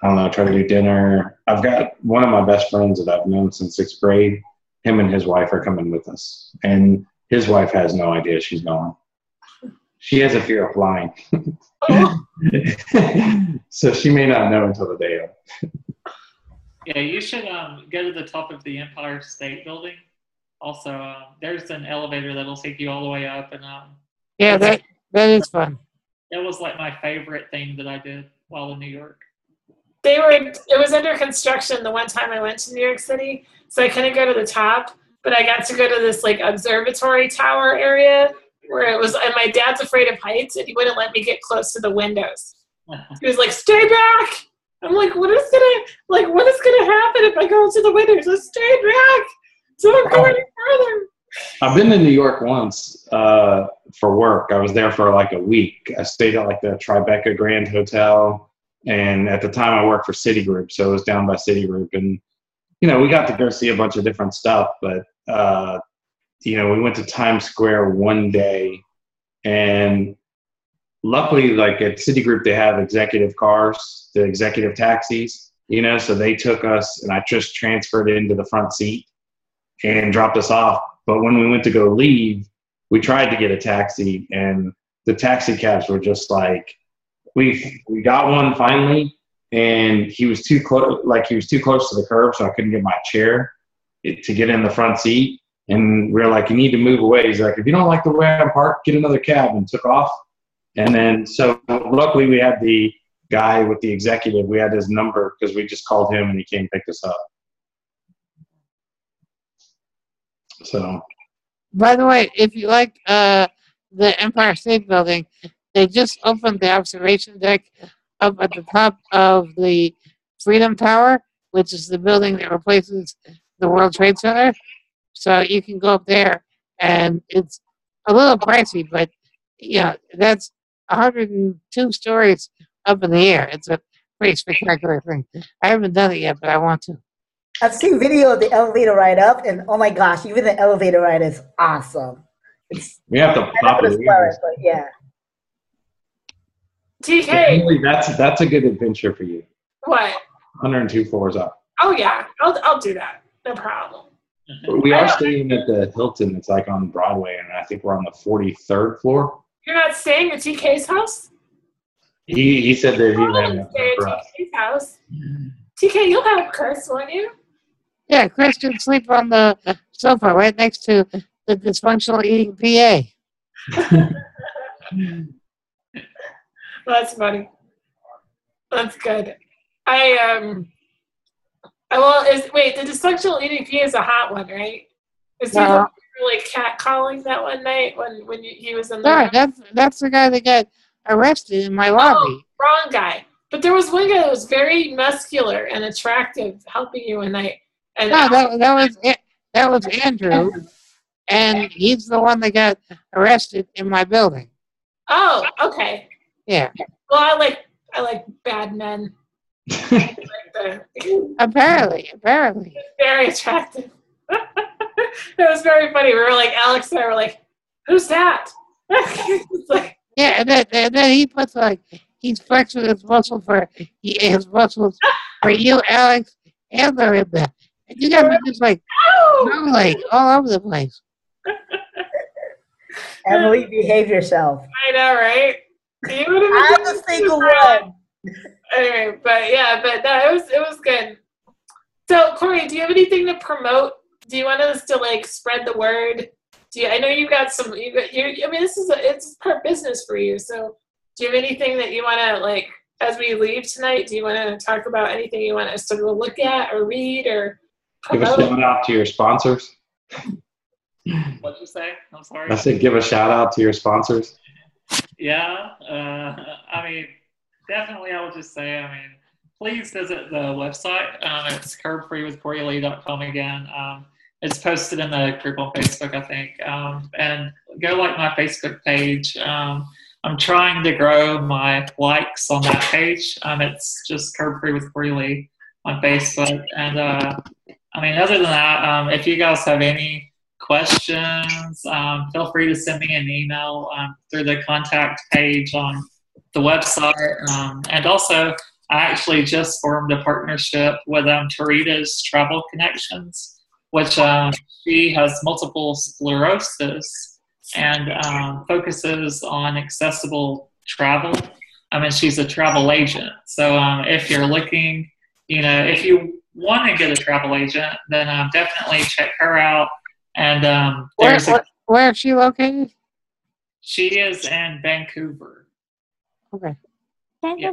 Speaker 4: I don't know, try to do dinner. I've got one of my best friends that I've known since 6th grade. Him and his wife are coming with us, and his wife has no idea she's going. She has a fear of flying, so she may not know until the day of.
Speaker 3: Yeah, you should go to the top of the Empire State Building. Also, there's an elevator that'll take you all the way up, and
Speaker 2: Yeah, that is fun.
Speaker 3: it was like my favorite thing that I did while in New York.
Speaker 8: It was under construction the one time I went to New York City, so I couldn't go to the top, but I got to go to this like observatory tower area where it was, and my dad's afraid of heights, and he wouldn't let me get close to the windows. He was like, "Stay back!" I'm like, what is gonna happen if I go to the windows? Just stay back! Don't go any further.
Speaker 4: I've been to New York once for work. I was there for like a week. I stayed at like the Tribeca Grand Hotel, and at the time I worked for Citigroup, so it was down by Citigroup, and we got to go see a bunch of different stuff. But we went to Times Square one day, and luckily, like at Citigroup, they have executive cars, the executive taxis. So they took us, and I just transferred into the front seat and dropped us off. But when we went to go leave, we tried to get a taxi, and the taxi cabs were just like, we got one finally, and he was too close. Like he was too close to the curb, so I couldn't get my chair to get in the front seat. And we were like, "You need to move away." He's like, "If you don't like the way I'm parked, get another cab," and took off. And then, so luckily, we had the guy with the executive. We had his number because we just called him, and he came and picked us up. So,
Speaker 2: by the way, if you like the Empire State Building, they just opened the observation deck up at the top of the Freedom Tower, which is the building that replaces the World Trade Center. So you can go up there, and it's a little pricey, but that's 102 stories up in the air. It's a pretty spectacular thing. I haven't done it yet, but I want to.
Speaker 7: I've seen video of the elevator ride up, and oh my gosh, even the elevator ride is awesome.
Speaker 4: We have to pop it.
Speaker 7: But yeah.
Speaker 8: TK.
Speaker 4: Emily, that's a good adventure for you.
Speaker 8: What?
Speaker 4: 102 floors up.
Speaker 8: Oh yeah, I'll do that. No problem.
Speaker 4: We are staying at the Hilton. It's like on Broadway, and I think we're on the 43rd floor.
Speaker 8: You're not staying at TK's house?
Speaker 4: He said that he
Speaker 8: would stay at TK's house. TK, you'll have Chris, won't you?
Speaker 2: Yeah, Chris can sleep on the sofa right next to the dysfunctional eating PA.
Speaker 8: That's funny. That's good. Wait, the dysfunctional eating PA is a hot one, right? Is he the really catcalling that one night when he was in the
Speaker 2: room? That's the guy that got arrested in my lobby.
Speaker 8: Oh, wrong guy. But there was one guy that was very muscular and attractive helping you one night. And
Speaker 2: no, that was Andrew, and he's the one that got arrested in my building.
Speaker 8: Oh, okay.
Speaker 2: Yeah.
Speaker 8: Well, I like bad men.
Speaker 2: Apparently.
Speaker 8: Very attractive. It was very funny. We were like, Alex and I were like, "Who's that?"
Speaker 2: Yeah, and then he puts he's flexing his muscles for you, Alex, and they're in there. And you got me just all over the place.
Speaker 7: Emily, behave yourself.
Speaker 8: I know, right?
Speaker 7: I'm the single one.
Speaker 8: Anyway, but no, it was good. So, Cory, do you have anything to promote? Do you want us to spread the word? I know you've got some. It's part business for you. So, do you have anything that you want to as we leave tonight? Do you want to talk about anything you want us to go look at or read or promote?
Speaker 4: Give a shout out to your sponsors.
Speaker 3: What'd you say? I'm sorry.
Speaker 4: I said give a shout out to your sponsors.
Speaker 3: Yeah, definitely I would just say, please visit the website. It's curbfreewithcorylee.com again. It's posted in the group on Facebook, I think. And go like my Facebook page. I'm I'm trying to grow my likes on that page. It's just Curb Free with Cory Lee on Facebook. And I mean, other than that, if you guys have any questions, feel free to send me an email through the contact page on the website. And also, I actually just formed a partnership with Tarita's Travel Connections, which she has multiple sclerosis and focuses on accessible travel. I mean, she's a travel agent. So if you're looking, if you want to get a travel agent, then definitely check her out. And
Speaker 2: where is she located?
Speaker 3: She is in Vancouver.
Speaker 2: Okay.
Speaker 3: Yeah.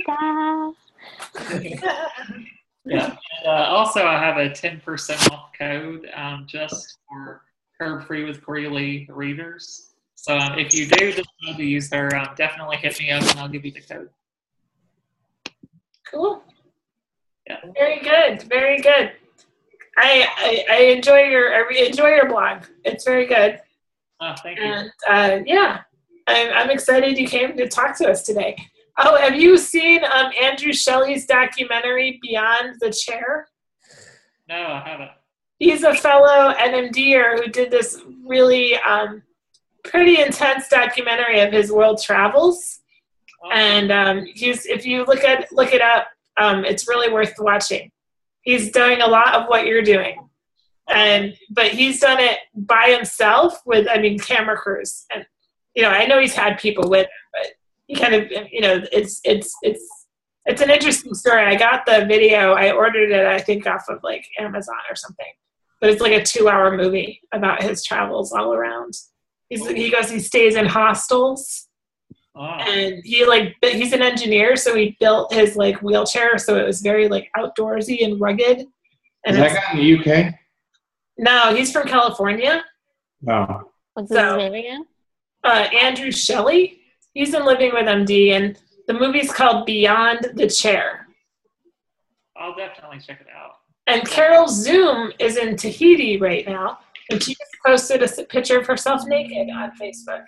Speaker 3: Yeah. And, also, I have a 10% off code just for Curb Free with Cory Lee readers. So if you do decide to use her, definitely hit me up and I'll give you the code.
Speaker 8: Cool.
Speaker 3: Yeah.
Speaker 8: Very good. Very good. I enjoy your blog. It's very good.
Speaker 3: Oh, thank you.
Speaker 8: And yeah, I'm excited you came to talk to us today. Oh, have you seen Andrew Shelley's documentary Beyond the Chair?
Speaker 3: No, I haven't.
Speaker 8: He's a fellow NMDer who did this really pretty intense documentary of his world travels. Oh. And if you look it up, it's really worth watching. He's doing a lot of what you're doing, but he's done it by himself with, camera crews. And I know he's had people with him, but he kind of, it's an interesting story. I got the video. I ordered it, I think, off of like Amazon or something. But it's like a 2-hour movie about his travels all around. He stays in hostels. Oh. And he's an engineer, so he built his like wheelchair, so it was very like outdoorsy and rugged. And
Speaker 4: is that guy in the UK?
Speaker 8: No, he's from California.
Speaker 4: Oh.
Speaker 1: What's his name again?
Speaker 8: Andrew Shelley. He's in Living with MD, and the movie's called Beyond the Chair.
Speaker 3: I'll definitely check it out.
Speaker 8: And Carol Zoom is in Tahiti right now, and she just posted a picture of herself naked on Facebook.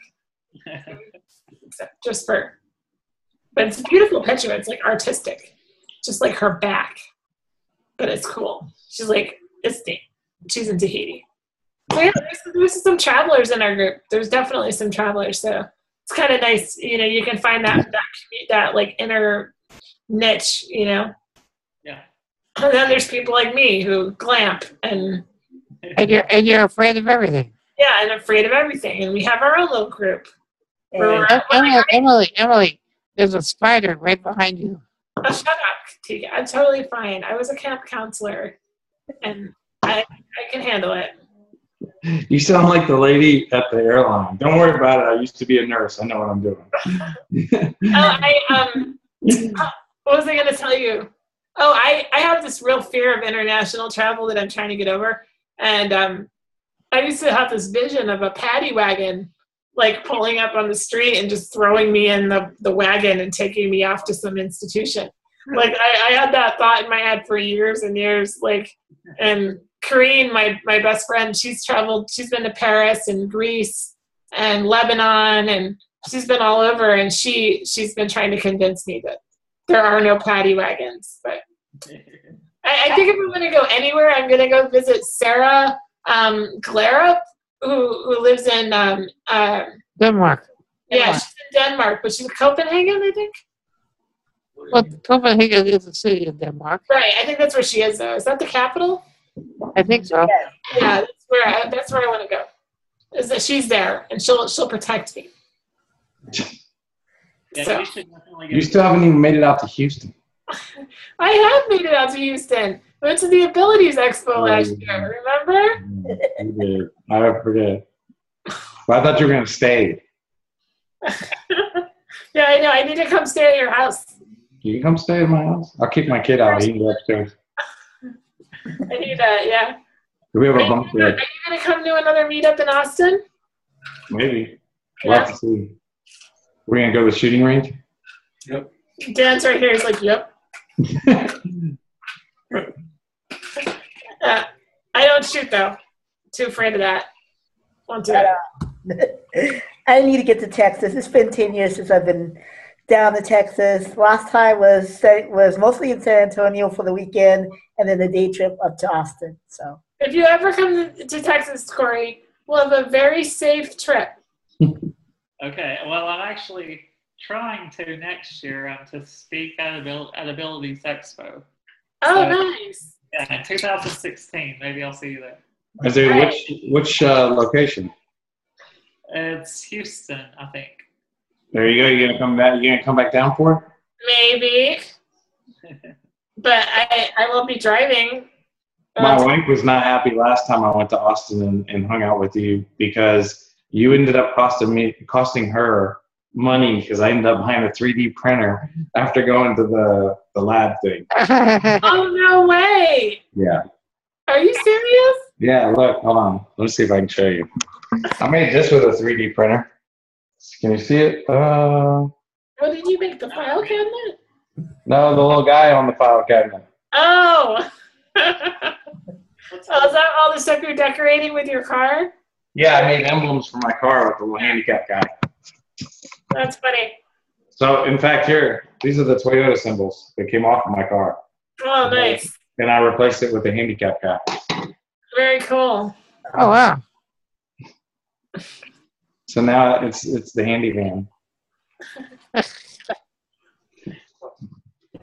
Speaker 8: But it's a beautiful picture. It's like artistic, just like her back, but it's cool. She's like, it's neat. She's in Tahiti. So yeah, there's some travelers in our group. There's definitely some travelers. So it's kind of nice. You can find that like inner niche.
Speaker 3: Yeah.
Speaker 8: And then there's people like me who glamp and
Speaker 2: you're afraid of everything.
Speaker 8: Yeah, and afraid of everything. And we have our own little group.
Speaker 2: Emily, there's a spider right behind you.
Speaker 8: Oh, shut up, Tika. I'm totally fine. I was a camp counselor, and I can handle it.
Speaker 4: You sound like the lady at the airline. Don't worry about it. I used to be a nurse. I know what I'm doing.
Speaker 8: What was I going to tell you? Oh, I have this real fear of international travel that I'm trying to get over. And I used to have this vision of a paddy wagon like pulling up on the street and just throwing me in the wagon and taking me off to some institution. Like I had that thought in my head for years and years. Like, and Karine, my best friend, she's traveled. She's been to Paris and Greece and Lebanon, and she's been all over. And she's been trying to convince me that there are no paddy wagons. But I think if I'm going to go anywhere, I'm going to go visit Sarah Glarup, who lives in
Speaker 2: Denmark.
Speaker 8: Yeah, she's in Denmark, but she's in Copenhagen, I think.
Speaker 2: Well, Copenhagen is a city in Denmark.
Speaker 8: Right, I think that's where she is, though. Is that the capital?
Speaker 2: I think so.
Speaker 8: Yeah, that's where I want to go. Is that she's there, and she'll protect me.
Speaker 3: Yeah,
Speaker 8: So.
Speaker 4: You still haven't even made it out to Houston.
Speaker 8: I have made it out to Houston. I went to the Abilities Expo last year, remember?
Speaker 4: You did. I forget. But I thought you were going to stay.
Speaker 8: Yeah, I know. I need to come stay at your house.
Speaker 4: You can come stay at my house. I'll kick my kid out. He can go upstairs.
Speaker 8: I need that, yeah.
Speaker 4: We have a bunk
Speaker 8: Are
Speaker 4: bed.
Speaker 8: you going to come to another meetup in Austin?
Speaker 4: Maybe. We'll have to see. We're going to go to the shooting range?
Speaker 6: Yep.
Speaker 8: Dan's right here. He's like, yep. I don't shoot, though. Too afraid of that. Won't do it.
Speaker 7: I need to get to Texas. It's been 10 years since I've been down to Texas. Last time was mostly in San Antonio for the weekend, and then a day trip up to Austin. So
Speaker 8: If you ever come to Texas, Cory, we'll have a very safe trip.
Speaker 3: Okay, well, I'm actually trying to next year to speak at Abilities Expo.
Speaker 8: Oh,
Speaker 3: So,
Speaker 8: nice.
Speaker 3: Yeah, in 2016. Maybe I'll see you there.
Speaker 4: Is it which location?
Speaker 3: It's Houston, I think.
Speaker 4: There you go. You gonna come back? You gonna come back down for it?
Speaker 8: Maybe. But I won't be driving.
Speaker 4: My wife was not happy last time I went to Austin and hung out with you because you ended up costing her money because I ended up buying a 3D printer after going to the lab thing.
Speaker 8: Oh, no way.
Speaker 4: Yeah.
Speaker 8: Are you serious?
Speaker 4: Yeah, look, hold on. Let me see if I can show you. I made this with a 3D printer. Can you see it?
Speaker 8: What did you make, the file cabinet?
Speaker 4: No, the little guy on the file cabinet.
Speaker 8: Oh. Oh, is that all the stuff you're decorating with your car?
Speaker 4: Yeah, I made emblems for my car with the little handicap guy.
Speaker 8: That's funny.
Speaker 4: So, in fact, these are the Toyota symbols that came off of my car.
Speaker 8: Oh, nice.
Speaker 4: And I replaced it with the handicap guy.
Speaker 8: Very cool.
Speaker 2: Oh, wow.
Speaker 4: So now it's the handyman.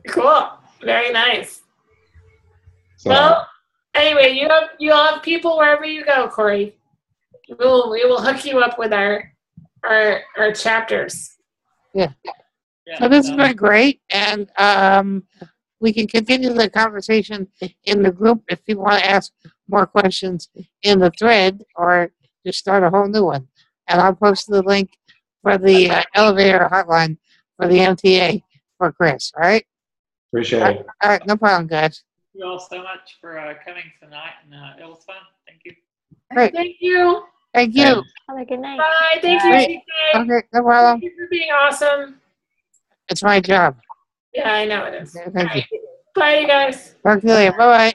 Speaker 8: Cool. Very nice.
Speaker 4: So,
Speaker 8: Well, anyway, you'll have people wherever you go, Cory. We will hook you up with our chapters.
Speaker 2: Yeah.
Speaker 3: Yeah,
Speaker 2: So this has been great, and we can continue the conversation in the group if you want to ask more questions in the thread or just start a whole new one. And I'll post the link for the elevator hotline for the MTA for Chris. All right?
Speaker 4: appreciate it.
Speaker 2: All right, no problem, guys.
Speaker 3: Thank you all so much for coming tonight, and it was fun. Thank you.
Speaker 2: Great.
Speaker 8: Thank you.
Speaker 2: Thank you.
Speaker 1: Have a good night.
Speaker 8: Bye. Thank
Speaker 2: Great.
Speaker 8: you, TK.
Speaker 2: Okay, no problem.
Speaker 8: Thank you for being awesome.
Speaker 2: It's my job.
Speaker 8: Yeah, I know it is.
Speaker 2: Okay, thank you.
Speaker 8: Bye, you guys.
Speaker 2: Talk to you later. Bye-bye.